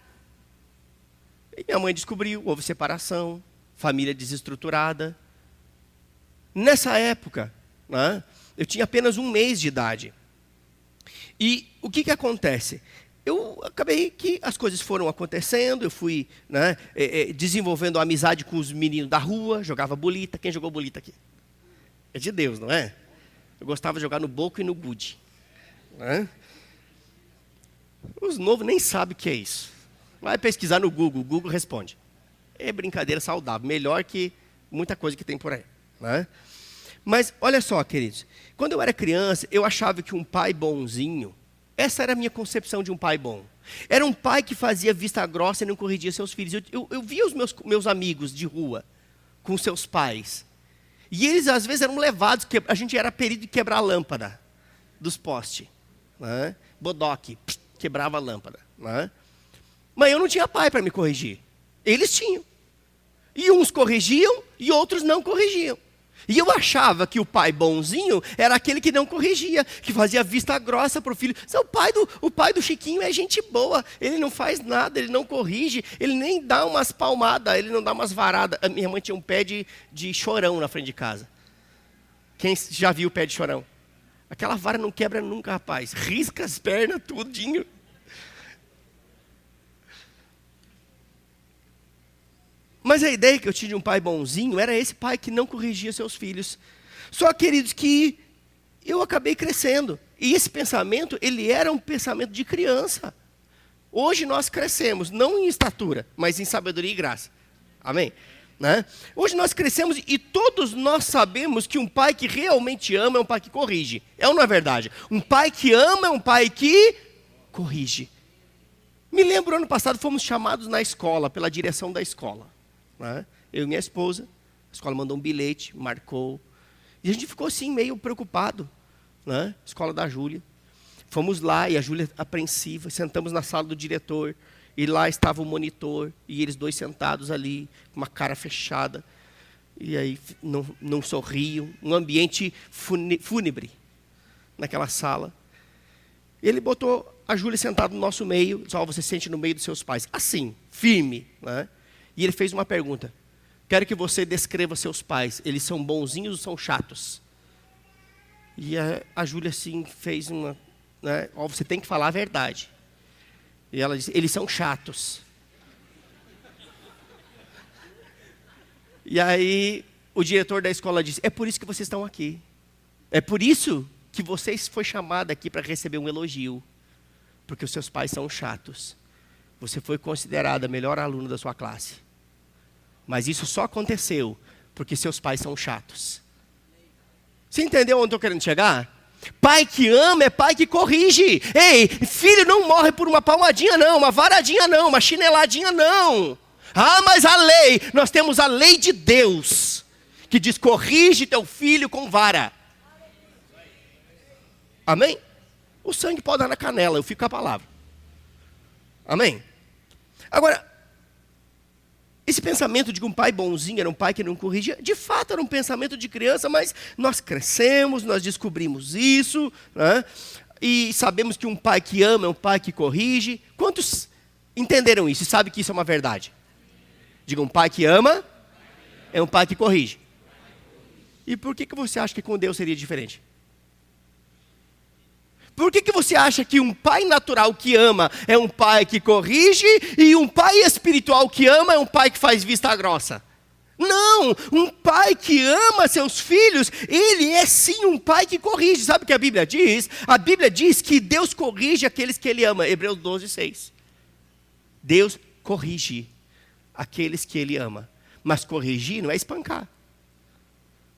E minha mãe descobriu, houve separação, família desestruturada. Nessa época, eu tinha apenas 1 mês de idade. E o que acontece? Eu acabei que as coisas foram acontecendo, eu fui desenvolvendo amizade com os meninos da rua, jogava bolita. Quem jogou bolita aqui? É de Deus, não é? Eu gostava de jogar no boco e no gude. Os novos nem sabem o que é isso. Vai pesquisar no Google, o Google responde. É brincadeira saudável, melhor que muita coisa que tem por aí. Mas olha só, queridos. Quando eu era criança, eu achava que um pai bonzinho, essa era a minha concepção de um pai bom. Era um pai que fazia vista grossa e não corrigia seus filhos. Eu via os meus amigos de rua com seus pais. E eles, às vezes, eram levados, a gente era perito de quebrar a lâmpada dos postes. né? Bodoque, quebrava a lâmpada. Né? Mas eu não tinha pai para me corrigir. Eles tinham. E uns corrigiam e outros não corrigiam. E eu achava que o pai bonzinho era aquele que não corrigia, que fazia vista grossa para o filho. O pai do Chiquinho é gente boa, ele não faz nada, ele não corrige, ele nem dá umas palmadas, ele não dá umas varadas. A minha mãe tinha um pé de chorão na frente de casa. Quem já viu o pé de chorão? Aquela vara não quebra nunca, rapaz. Risca as pernas, tudinho. Mas a ideia que eu tinha de um pai bonzinho era esse pai que não corrigia seus filhos. Só, queridos, que eu acabei crescendo. E esse pensamento, ele era um pensamento de criança. Hoje nós crescemos, não em estatura, mas em sabedoria e graça. Amém? Né? Hoje nós crescemos e todos nós sabemos que um pai que realmente ama é um pai que corrige. É ou não é verdade? Um pai que ama é um pai que corrige. Me lembro, ano passado, fomos chamados na escola, pela direção da escola. Né? Eu e minha esposa, a escola mandou um bilhete, marcou. E a gente ficou assim, meio preocupado. Né? Escola da Júlia. Fomos lá e a Júlia apreensiva, sentamos na sala do diretor. E lá estava o monitor, e eles dois sentados ali, com uma cara fechada. E aí não sorriam. Um ambiente fúnebre naquela sala. Ele botou a Júlia sentada no nosso meio, disse, você se sente no meio dos seus pais. Assim, firme. Né? E ele fez uma pergunta. Quero que você descreva seus pais. Eles são bonzinhos ou são chatos? E a Júlia assim fez uma... Né? Você tem que falar a verdade. E ela disse, eles são chatos. E aí o diretor da escola disse, é por isso que vocês estão aqui. É por isso que vocês foi chamado aqui para receber um elogio. Porque os seus pais são chatos. Você foi considerada a melhor aluna da sua classe. Mas isso só aconteceu porque seus pais são chatos. Você entendeu onde eu estou querendo chegar? Pai que ama é pai que corrige. Ei, filho não morre por uma palmadinha não, uma varadinha não, uma chineladinha não. Ah, mas a lei, nós temos a lei de Deus, que diz corrige teu filho com vara. Amém? O sangue pode dar na canela, eu fico com a palavra. Amém? Agora, esse pensamento de que um pai bonzinho era um pai que não corrigia, de fato era um pensamento de criança, mas nós crescemos, nós descobrimos isso, né? E sabemos que um pai que ama é um pai que corrige. Quantos entenderam isso e sabem que isso é uma verdade? Diga, um pai que ama é um pai que corrige. E por que você acha que com Deus seria diferente? Por que você acha que um pai natural que ama é um pai que corrige e um pai espiritual que ama é um pai que faz vista grossa? Não, um pai que ama seus filhos, ele é sim um pai que corrige. Sabe o que a Bíblia diz? A Bíblia diz que Deus corrige aqueles que ele ama. Hebreus 12:6. Deus corrige aqueles que ele ama. Mas corrigir não é espancar.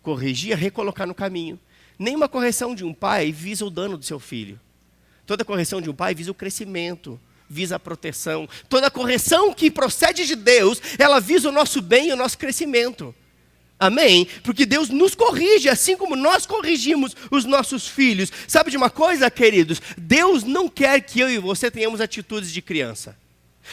Corrigir é recolocar no caminho. Nenhuma correção de um pai visa o dano do seu filho. Toda correção de um pai visa o crescimento, visa a proteção. Toda correção que procede de Deus, ela visa o nosso bem e o nosso crescimento. Amém? Porque Deus nos corrige, assim como nós corrigimos os nossos filhos. Sabe de uma coisa, queridos? Deus não quer que eu e você tenhamos atitudes de criança.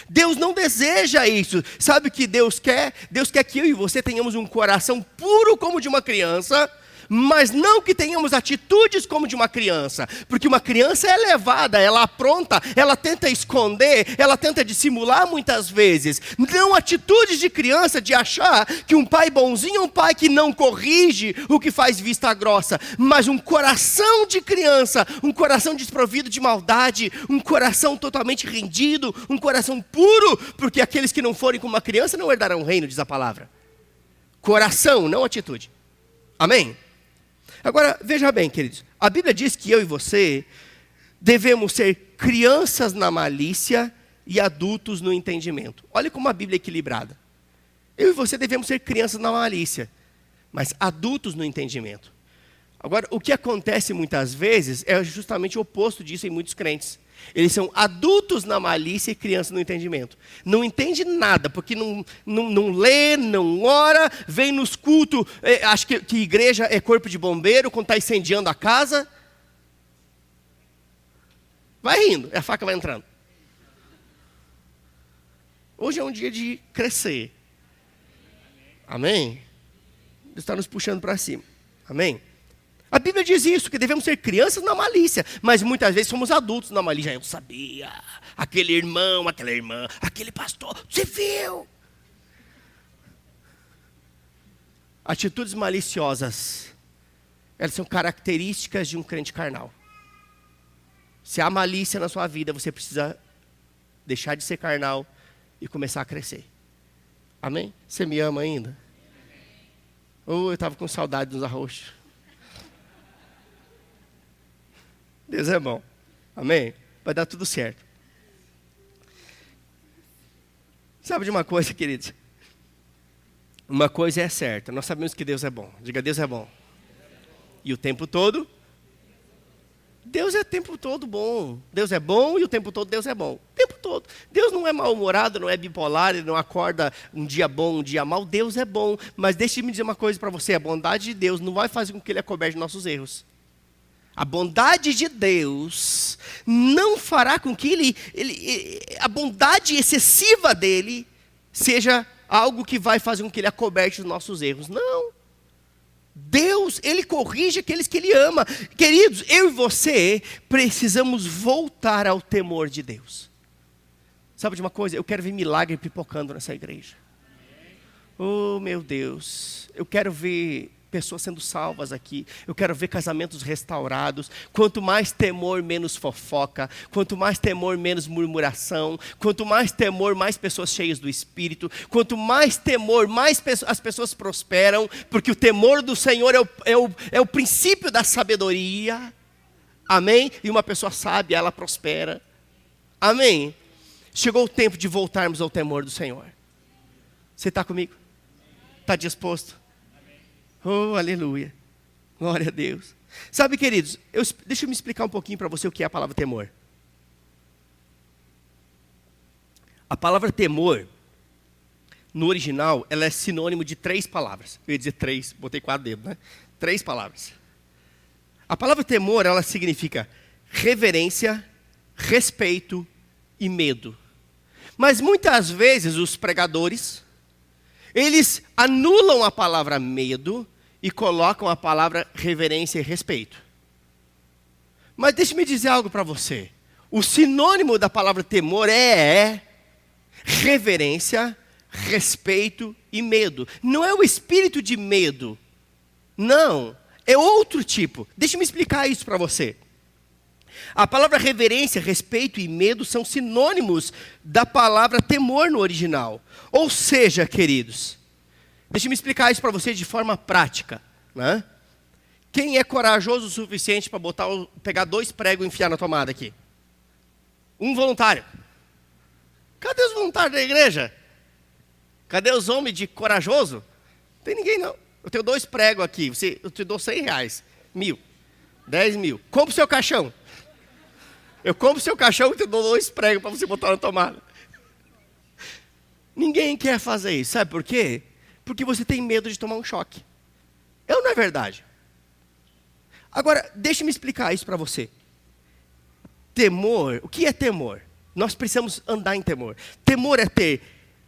Deus não deseja isso. Sabe o que Deus quer? Deus quer que eu e você tenhamos um coração puro como de uma criança, mas não que tenhamos atitudes como de uma criança, porque uma criança é levada, ela apronta, ela tenta esconder, ela tenta dissimular muitas vezes. Não atitudes de criança de achar que um pai bonzinho é um pai que não corrige o que faz vista grossa, mas um coração de criança, um coração desprovido de maldade, um coração totalmente rendido, um coração puro, porque aqueles que não forem como uma criança não herdarão o reino, diz a palavra. Coração, não atitude. Amém? Agora, veja bem, queridos, a Bíblia diz que eu e você devemos ser crianças na malícia e adultos no entendimento. Olha como a Bíblia é equilibrada. Eu e você devemos ser crianças na malícia, mas adultos no entendimento. Agora, o que acontece muitas vezes é justamente o oposto disso em muitos crentes. Eles são adultos na malícia e crianças no entendimento. Não entende nada, porque não lê, não ora, vem nos cultos, acha que igreja é corpo de bombeiro, quando está incendiando a casa. Vai rindo, a faca vai entrando. Hoje é um dia de crescer. Amém? Deus está nos puxando para cima. Amém? A Bíblia diz isso, que devemos ser crianças na malícia. Mas muitas vezes somos adultos na malícia. Eu sabia. Aquele irmão, aquela irmã, aquele pastor. Você viu? Atitudes maliciosas, elas são características de um crente carnal. Se há malícia na sua vida, você precisa deixar de ser carnal e começar a crescer. Amém? Você me ama ainda? Eu estava com saudade dos arroxos. Deus é bom. Amém? Vai dar tudo certo. Sabe de uma coisa, queridos? Uma coisa é certa. Nós sabemos que Deus é bom. Diga, Deus é bom. E o tempo todo? Deus é o tempo todo bom. Deus é bom e o tempo todo Deus é bom. O tempo todo. Deus não é mal-humorado, não é bipolar, Ele não acorda um dia bom, um dia mal. Deus é bom. Mas deixe-me dizer uma coisa para você. A bondade de Deus não vai fazer com que Ele acoberte nossos erros. A bondade de Deus não fará com que a bondade excessiva dEle seja algo que vai fazer com que Ele acoberte os nossos erros. Não. Deus, Ele corrige aqueles que Ele ama. Queridos, eu e você precisamos voltar ao temor de Deus. Sabe de uma coisa? Eu quero ver milagre pipocando nessa igreja. Oh, meu Deus. Eu quero ver pessoas sendo salvas aqui. Eu quero ver casamentos restaurados. Quanto mais temor, menos fofoca. Quanto mais temor, menos murmuração. Quanto mais temor, mais pessoas cheias do Espírito. Quanto mais temor, mais as pessoas prosperam. Porque o temor do Senhor é o princípio da sabedoria. Amém? E uma pessoa sábia, ela prospera. Amém? Chegou o tempo de voltarmos ao temor do Senhor. Você está comigo? Está disposto? Oh, aleluia. Glória a Deus. Sabe, queridos, deixa eu me explicar um pouquinho para você o que é a palavra temor. A palavra temor, no original, ela é sinônimo de 3 palavras. Eu ia dizer 3, botei 4 dedos, né? 3 palavras. A palavra temor, ela significa reverência, respeito e medo. Mas muitas vezes os pregadores, eles anulam a palavra medo e colocam a palavra reverência e respeito. Mas deixe-me dizer algo para você. O sinônimo da palavra temor é reverência, respeito e medo. Não é o espírito de medo. Não, é outro tipo. Deixe-me explicar isso para você. A palavra reverência, respeito e medo são sinônimos da palavra temor no original. Ou seja, queridos, deixa-me explicar isso para você de forma prática, né? Quem é corajoso o suficiente para pegar 2 pregos e enfiar na tomada aqui? Um voluntário. Cadê os voluntários da igreja? Cadê os homens de corajoso? Não tem ninguém não. Eu tenho 2 pregos aqui, eu te dou R$100, 1.000, 10.000. Compre o seu caixão. Eu compro o seu caixão e te dou 2 pregos para você botar na tomada. Ninguém quer fazer isso. Sabe por quê? Porque você tem medo de tomar um choque. Não é verdade? Agora, deixe-me explicar isso para você. Temor, o que é temor? Nós precisamos andar em temor. Temor é ter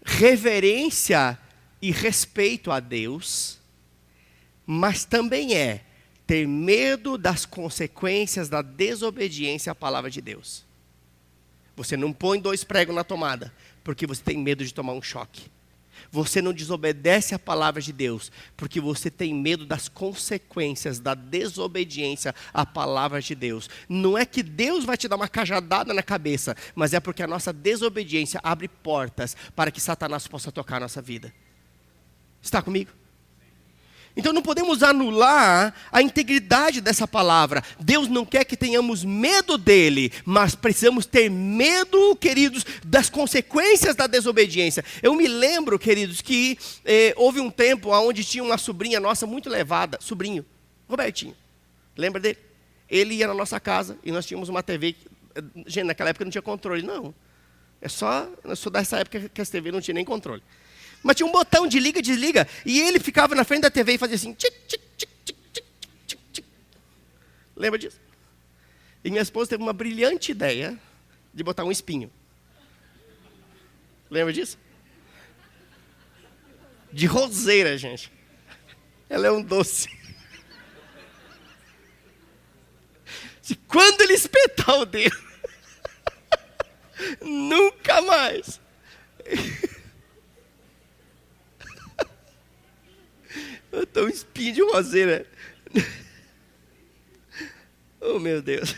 reverência e respeito a Deus, mas também é ter medo das consequências da desobediência à palavra de Deus. Você não põe 2 pregos na tomada, porque você tem medo de tomar um choque. Você não desobedece à palavra de Deus, porque você tem medo das consequências da desobediência à palavra de Deus. Não é que Deus vai te dar uma cajadada na cabeça, mas é porque a nossa desobediência abre portas para que Satanás possa tocar a nossa vida. Está comigo? Então não podemos anular a integridade dessa palavra. Deus não quer que tenhamos medo dele, mas precisamos ter medo, queridos, das consequências da desobediência. Eu me lembro, queridos, que houve um tempo onde tinha uma sobrinha nossa muito levada, sobrinho, Robertinho, lembra dele? Ele ia na nossa casa e nós tínhamos uma TV, gente, naquela época não tinha controle, não. Eu sou dessa época que as TV não tinha nem controle. Mas tinha um botão de liga, desliga, e ele ficava na frente da TV e fazia assim, tic, tic, tic, tic, tic, tic, tic. Lembra disso? E minha esposa teve uma brilhante ideia de botar um espinho. Lembra disso? De roseira, gente. Ela é um doce. Se quando ele espetar o dedo, nunca mais. Eu tô um espinho de roseira. Oh, meu Deus.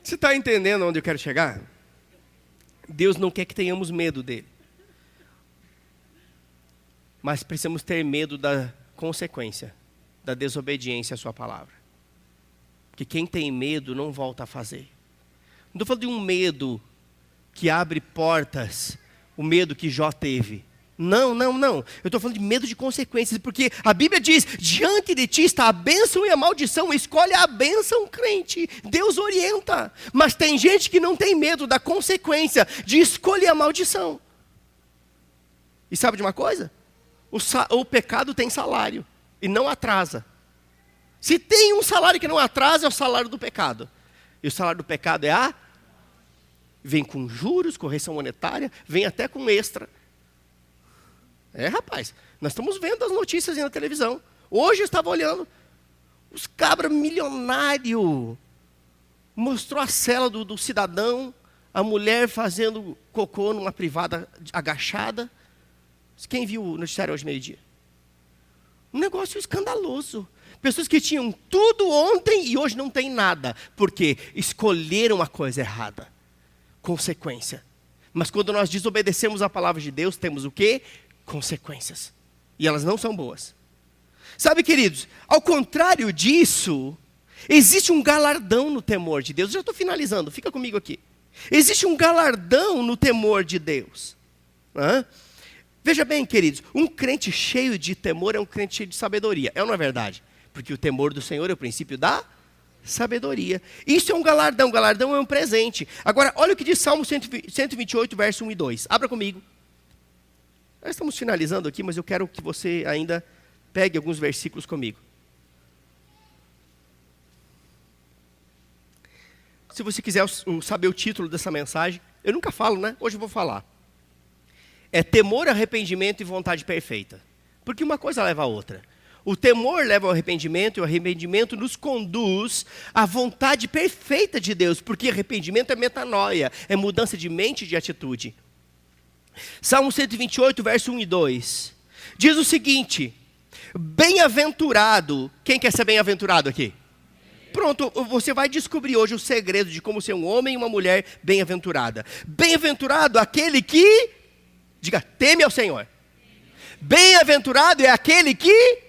Você está entendendo onde eu quero chegar? Deus não quer que tenhamos medo dele. Mas precisamos ter medo da consequência, da desobediência à sua palavra. Porque quem tem medo não volta a fazer. Não estou falando de um medo que abre portas, o medo que Jó teve. Não. Eu estou falando de medo de consequências, porque a Bíblia diz, diante de ti está a bênção e a maldição, escolhe a bênção, crente. Deus orienta. Mas tem gente que não tem medo da consequência de escolher a maldição. E sabe de uma coisa? O pecado tem salário e não atrasa. Se tem um salário que não atrasa, é o salário do pecado. E o salário do pecado é vem com juros, correção monetária, vem até com extra. Rapaz, nós estamos vendo as notícias aí na televisão. Hoje eu estava olhando, os cabras milionários, mostrou a cela do cidadão, a mulher fazendo cocô numa privada agachada. Quem viu o noticiário hoje meio-dia? Um negócio escandaloso. Pessoas que tinham tudo ontem e hoje não tem nada, porque escolheram a coisa errada. Consequência. Mas quando nós desobedecemos a palavra de Deus, temos o quê? Consequências. E elas não são boas. Sabe, queridos, ao contrário disso, existe um galardão no temor de Deus. Eu já estou finalizando, fica comigo aqui. Existe um galardão no temor de Deus. Veja bem, queridos, um crente cheio de temor é um crente cheio de sabedoria. É ou não é verdade? Porque o temor do Senhor é o princípio da sabedoria. Isso é um galardão. Galardão é um presente. Agora, olha o que diz Salmo 128, verso 1 e 2. Abra comigo. Nós estamos finalizando aqui, mas eu quero que você ainda pegue alguns versículos comigo. Se você quiser saber o título dessa mensagem, eu nunca falo, né? Hoje eu vou falar. É temor, arrependimento e vontade perfeita. Porque uma coisa leva a outra. O temor leva ao arrependimento e o arrependimento nos conduz à vontade perfeita de Deus. Porque arrependimento é metanoia, é mudança de mente e de atitude. Salmo 128, verso 1 e 2. Diz o seguinte: bem-aventurado. Quem quer ser bem-aventurado aqui? Pronto, você vai descobrir hoje o segredo de como ser um homem e uma mulher bem-aventurada. Bem-aventurado aquele que, diga, teme ao Senhor. Bem-aventurado é aquele que,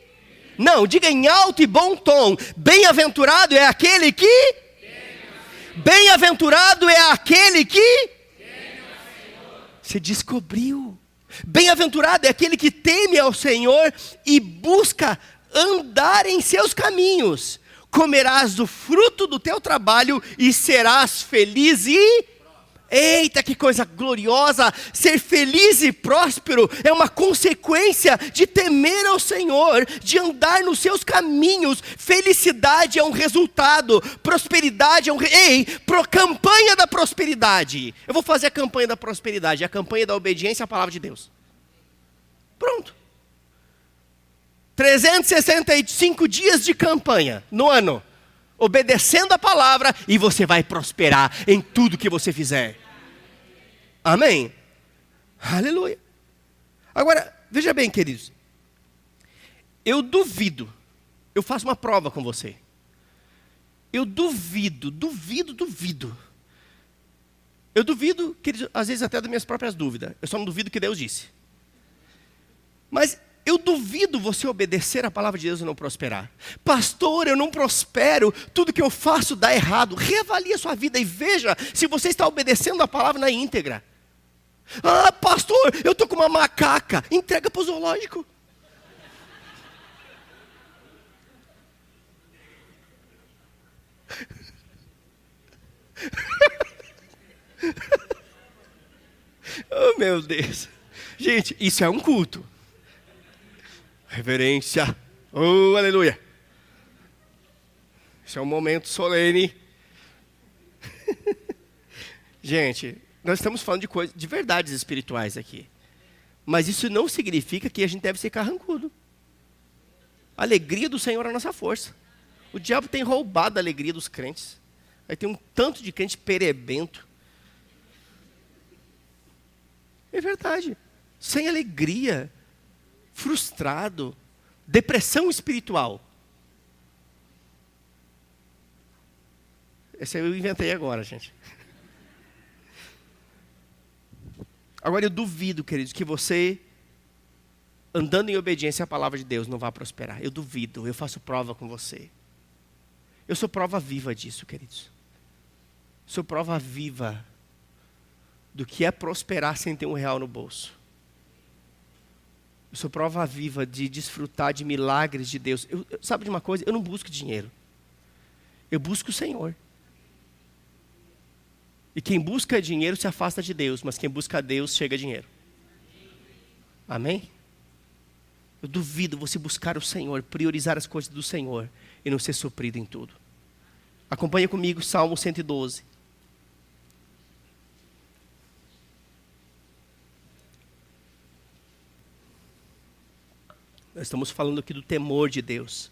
não, diga em alto e bom tom. Bem-aventurado é aquele que, bem-aventurado é aquele que, você descobriu. Bem-aventurado é aquele que teme ao Senhor e busca andar em seus caminhos. Comerás do fruto do teu trabalho e serás feliz e... Eita, que coisa gloriosa! Ser feliz e próspero é uma consequência de temer ao Senhor, de andar nos seus caminhos. Felicidade é um resultado, prosperidade é campanha da prosperidade. Eu vou fazer a campanha da prosperidade, a campanha da obediência à palavra de Deus. Pronto. 365 dias de campanha no ano. Obedecendo a palavra, e você vai prosperar em tudo que você fizer. Amém? Aleluia. Agora, veja bem, queridos. Eu duvido. Eu faço uma prova com você. Eu duvido. Eu duvido, queridos, às vezes até das minhas próprias dúvidas. Eu só não duvido o que Deus disse. Mas eu duvido você obedecer a palavra de Deus e não prosperar. Pastor, eu não prospero, tudo que eu faço dá errado. Reavalie a sua vida e veja se você está obedecendo a palavra na íntegra. Ah, pastor, eu estou com uma macaca. Entrega para o zoológico. Oh, meu Deus. Gente, isso é um culto. Reverência. Oh, aleluia. Esse é um momento solene. Gente, nós estamos falando de coisas, de verdades espirituais aqui. Mas isso não significa que a gente deve ser carrancudo. A alegria do Senhor é a nossa força. O diabo tem roubado a alegria dos crentes. Aí tem um tanto de crente perebento. É verdade. Sem alegria, frustrado, depressão espiritual. Esse eu inventei agora, gente. Agora eu duvido, queridos, que você, andando em obediência à palavra de Deus, não vá prosperar. Eu duvido, eu faço prova com você. Eu sou prova viva disso, queridos. Sou prova viva do que é prosperar sem ter R$1 no bolso. Eu sou prova viva de desfrutar de milagres de Deus. Sabe de uma coisa? Eu não busco dinheiro. Eu busco o Senhor. E quem busca dinheiro se afasta de Deus, mas quem busca Deus chega a dinheiro. Amém? Eu duvido você buscar o Senhor, priorizar as coisas do Senhor e não ser suprido em tudo. Acompanha comigo Salmo 112. Nós estamos falando aqui do temor de Deus.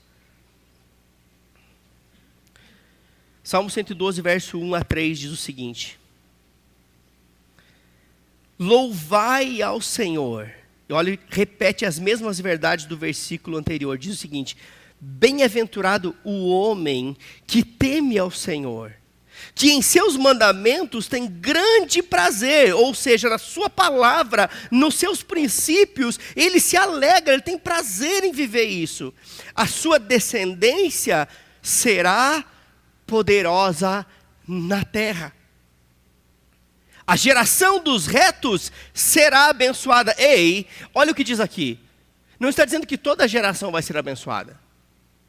Salmo 112, verso 1 a 3 diz o seguinte: louvai ao Senhor. E olha, repete as mesmas verdades do versículo anterior. Diz o seguinte: bem-aventurado o homem que teme ao Senhor, que em seus mandamentos tem grande prazer, ou seja, na sua palavra, nos seus princípios, ele se alegra, ele tem prazer em viver isso. A sua descendência será poderosa na terra. A geração dos retos será abençoada. Ei, olha o que diz aqui. Não está dizendo que toda geração vai ser abençoada.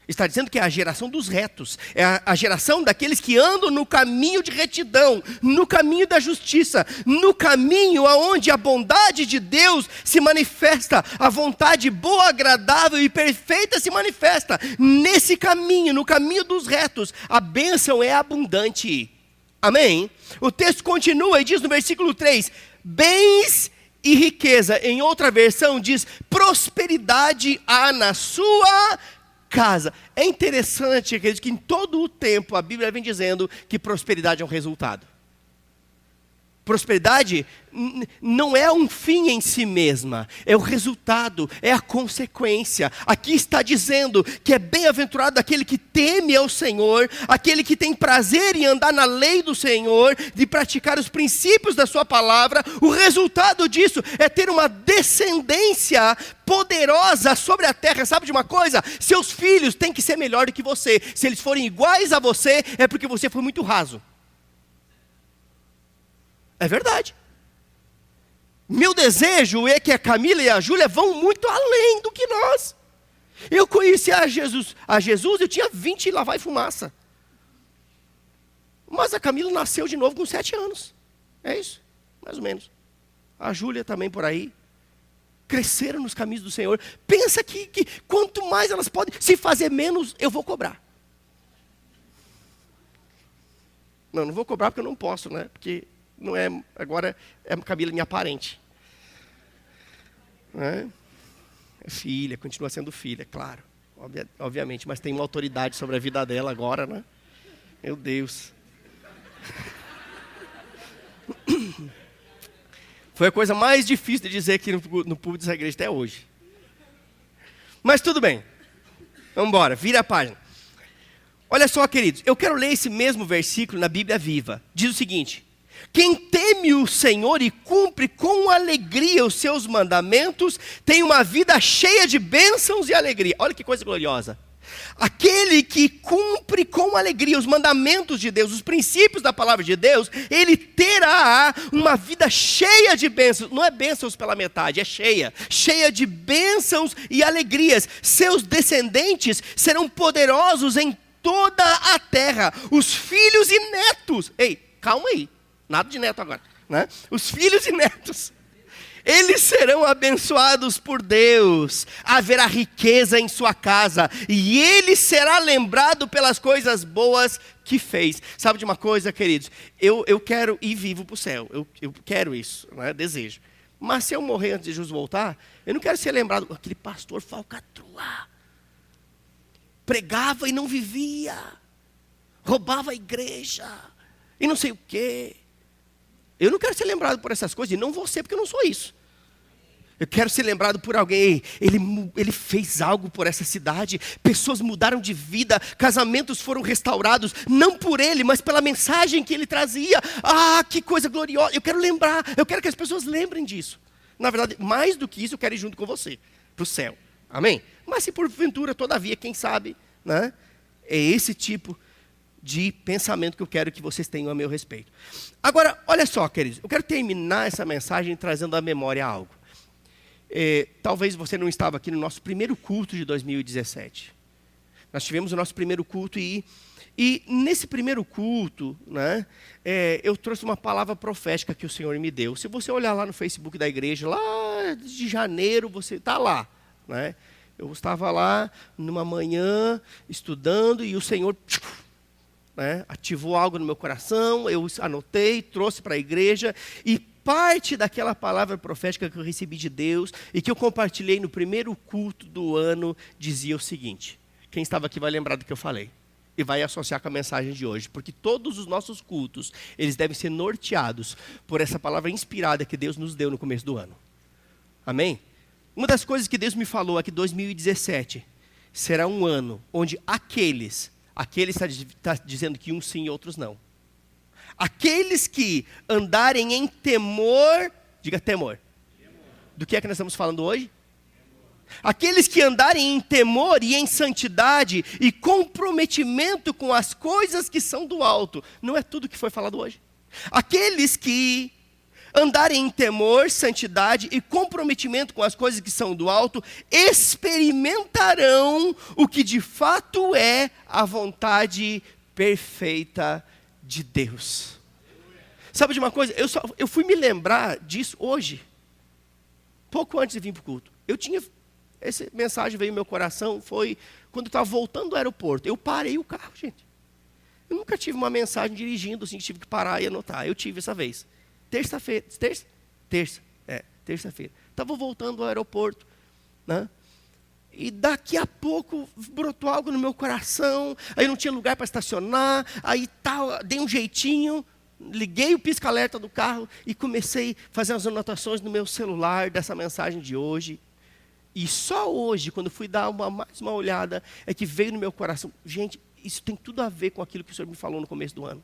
Está dizendo que é a geração dos retos. É a geração daqueles que andam no caminho de retidão, no caminho da justiça, no caminho aonde a bondade de Deus se manifesta, a vontade boa, agradável e perfeita se manifesta. Nesse caminho, no caminho dos retos, a bênção é abundante. Amém? O texto continua e diz no versículo 3, bens e riqueza. Em outra versão diz, prosperidade há na sua casa. É interessante, queridos, que em todo o tempo a Bíblia vem dizendo que prosperidade é um resultado. Prosperidade não é um fim em si mesma, é o resultado, é a consequência. Aqui está dizendo que é bem-aventurado aquele que teme ao Senhor, aquele que tem prazer em andar na lei do Senhor, de praticar os princípios da sua palavra. O resultado disso é ter uma descendência poderosa sobre a terra. Sabe de uma coisa? Seus filhos têm que ser melhor do que você. Se eles forem iguais a você, é porque você foi muito raso. É verdade. Meu desejo é que a Camila e a Júlia vão muito além do que nós. Eu conheci a Jesus, eu tinha 20 e lá vai fumaça. Mas a Camila nasceu de novo com 7 anos. É isso, mais ou menos. A Júlia também por aí. Cresceram nos caminhos do Senhor. Pensa que quanto mais elas podem, se fazer menos, eu vou cobrar. Não vou cobrar porque eu não posso, né? Porque não é, agora é a Camila minha parente. É filha, continua sendo filha, claro. Obviamente, mas tem uma autoridade sobre a vida dela agora, né? Meu Deus. Foi a coisa mais difícil de dizer aqui no púlpito dessa igreja até hoje. Mas tudo bem. Vamos embora, vira a página. Olha só, queridos, eu quero ler esse mesmo versículo na Bíblia Viva. Diz o seguinte: quem teme o Senhor e cumpre com alegria os seus mandamentos, tem uma vida cheia de bênçãos e alegria. Olha que coisa gloriosa. Aquele que cumpre com alegria os mandamentos de Deus, os princípios da palavra de Deus, ele terá uma vida cheia de bênçãos. Não é bênçãos pela metade, é cheia de bênçãos e alegrias. Seus descendentes serão poderosos em toda a terra. Os filhos e netos. Ei, calma aí. Nada de neto agora, né? Os filhos e netos Eles serão abençoados por Deus, haverá riqueza em sua casa, e ele será lembrado pelas coisas boas que fez. Sabe de uma coisa, queridos? Eu quero ir vivo para o céu, eu quero isso, né? Desejo. Mas se eu morrer antes de Jesus voltar, eu não quero ser lembrado, aquele pastor falcatrua, pregava e não vivia, roubava a igreja, e não sei o quê. Eu não quero ser lembrado por essas coisas, e não vou ser porque eu não sou isso. Eu quero ser lembrado por alguém, ele fez algo por essa cidade, pessoas mudaram de vida, casamentos foram restaurados, não por ele, mas pela mensagem que ele trazia. Ah, que coisa gloriosa, eu quero lembrar, eu quero que as pessoas lembrem disso. Na verdade, mais do que isso, eu quero ir junto com você, para o céu, amém? Mas se porventura, todavia, quem sabe, né? É esse tipo de pensamento que eu quero que vocês tenham a meu respeito. Agora, olha só, queridos, eu quero terminar essa mensagem trazendo à memória algo. Talvez você não estava aqui no nosso primeiro culto de 2017. Nós tivemos o nosso primeiro culto e nesse primeiro culto, né, eu trouxe uma palavra profética que o Senhor me deu. Se você olhar lá no Facebook da igreja, lá de janeiro, você está lá, né? Eu estava lá numa manhã estudando e o Senhor, né, ativou algo no meu coração. Eu anotei, trouxe para a igreja e parte daquela palavra profética que eu recebi de Deus e que eu compartilhei no primeiro culto do ano dizia o seguinte. Quem estava aqui vai lembrar do que eu falei e vai associar com a mensagem de hoje, porque todos os nossos cultos, eles devem ser norteados por essa palavra inspirada que Deus nos deu no começo do ano. Amém? Uma das coisas que Deus me falou é que 2017 será um ano onde aqueles está dizendo que uns sim e outros não. Aqueles que andarem em temor, diga temor. Do que é que nós estamos falando hoje? Aqueles que andarem em temor e em santidade e comprometimento com as coisas que são do alto. Não é tudo que foi falado hoje. Aqueles que andarem em temor, santidade e comprometimento com as coisas que são do alto, experimentarão o que de fato é a vontade perfeita de Deus. Sabe de uma coisa? Eu fui me lembrar disso hoje, pouco antes de vir para o culto. Essa mensagem veio no meu coração, foi quando eu estava voltando do aeroporto. Eu parei o carro, gente. Eu nunca tive uma mensagem dirigindo, assim, tive que parar e anotar. Eu tive essa vez. Terça-feira. Estava voltando do aeroporto, né? E daqui a pouco brotou algo no meu coração, aí não tinha lugar para estacionar, aí tal, dei um jeitinho, liguei o pisca-alerta do carro e comecei a fazer as anotações no meu celular dessa mensagem de hoje. E só hoje, quando fui dar mais uma olhada, é que veio no meu coração, gente, isso tem tudo a ver com aquilo que o Senhor me falou no começo do ano.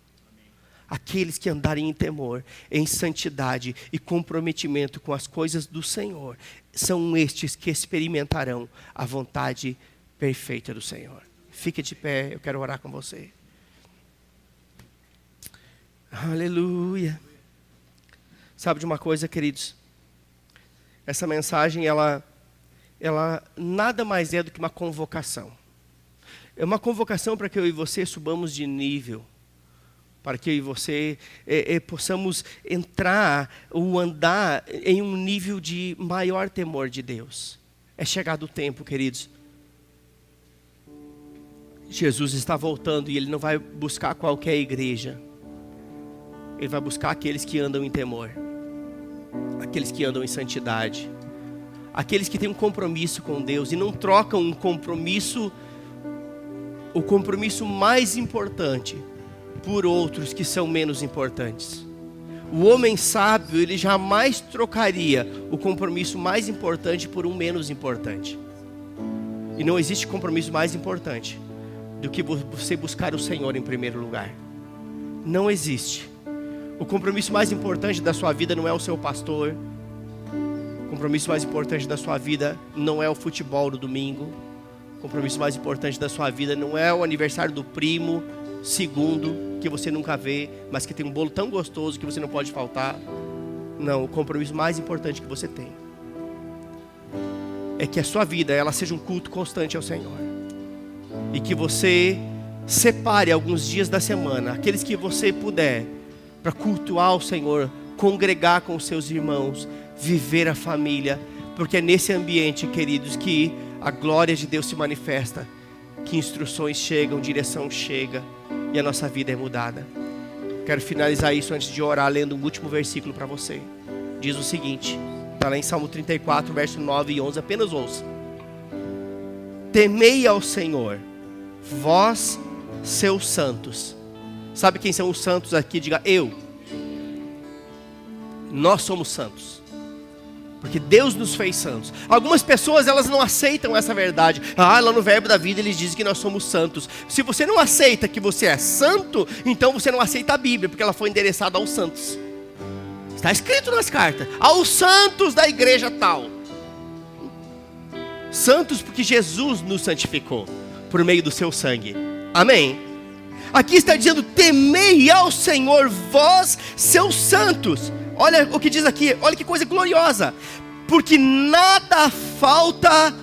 Aqueles que andarem em temor, em santidade e comprometimento com as coisas do Senhor, são estes que experimentarão a vontade perfeita do Senhor. Fique de pé, eu quero orar com você. Aleluia. Sabe de uma coisa, queridos? Essa mensagem, ela nada mais é do que uma convocação. É uma convocação para que eu e você subamos de nível. Para que eu e você possamos entrar ou andar em um nível de maior temor de Deus. É chegado o tempo, queridos. Jesus está voltando e Ele não vai buscar qualquer igreja. Ele vai buscar aqueles que andam em temor. Aqueles que andam em santidade. Aqueles que têm um compromisso com Deus e não trocam o compromisso mais importante por outros que são menos importantes. O homem sábio, ele jamais trocaria o compromisso mais importante por um menos importante. E não existe compromisso mais importante do que você buscar o Senhor em primeiro lugar. Não existe. O compromisso mais importante da sua vida não é o seu pastor. O compromisso mais importante da sua vida não é o futebol no domingo. O compromisso mais importante da sua vida não é o aniversário do primo segundo, que você nunca vê, mas que tem um bolo tão gostoso que você não pode faltar. Não, o compromisso mais importante que você tem é que a sua vida, ela seja um culto constante ao Senhor. E que você separe alguns dias da semana, aqueles que você puder, para cultuar o Senhor, congregar com os seus irmãos, viver a família, porque é nesse ambiente, queridos, que a glória de Deus se manifesta, que instruções chegam, direção chega e a nossa vida é mudada. Quero finalizar isso antes de orar, lendo um último versículo para você. Diz o seguinte, está lá em Salmo 34, verso 9 e 11, apenas ouça. Temei ao Senhor, vós, seus santos. Sabe quem são os santos aqui? Diga, eu. Nós somos santos, porque Deus nos fez santos. Algumas pessoas, elas não aceitam essa verdade. Lá no Verbo da Vida eles dizem que nós somos santos. Se você não aceita que você é santo, então você não aceita a Bíblia, porque ela foi endereçada aos santos. Está escrito nas cartas, aos santos da igreja tal. Santos porque Jesus nos santificou, por meio do seu sangue. Amém? Aqui está dizendo, temei ao Senhor, vós, seus santos. Olha o que diz aqui, olha que coisa gloriosa. Porque nada falta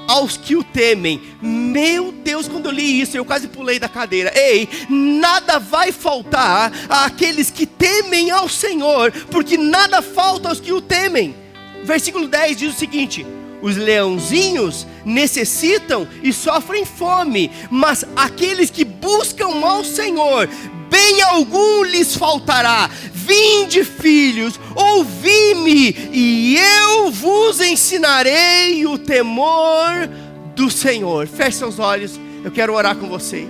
aos que o temem. Meu Deus, quando eu li isso, eu quase pulei da cadeira. Ei, nada vai faltar àqueles que temem ao Senhor, porque nada falta aos que o temem. Versículo 10 diz o seguinte: os leãozinhos necessitam e sofrem fome, mas aqueles que buscam ao Senhor, bem algum lhes faltará. Vinde, filhos, ouvi-me, e eu vos ensinarei o temor do Senhor. Feche seus olhos, eu quero orar com você.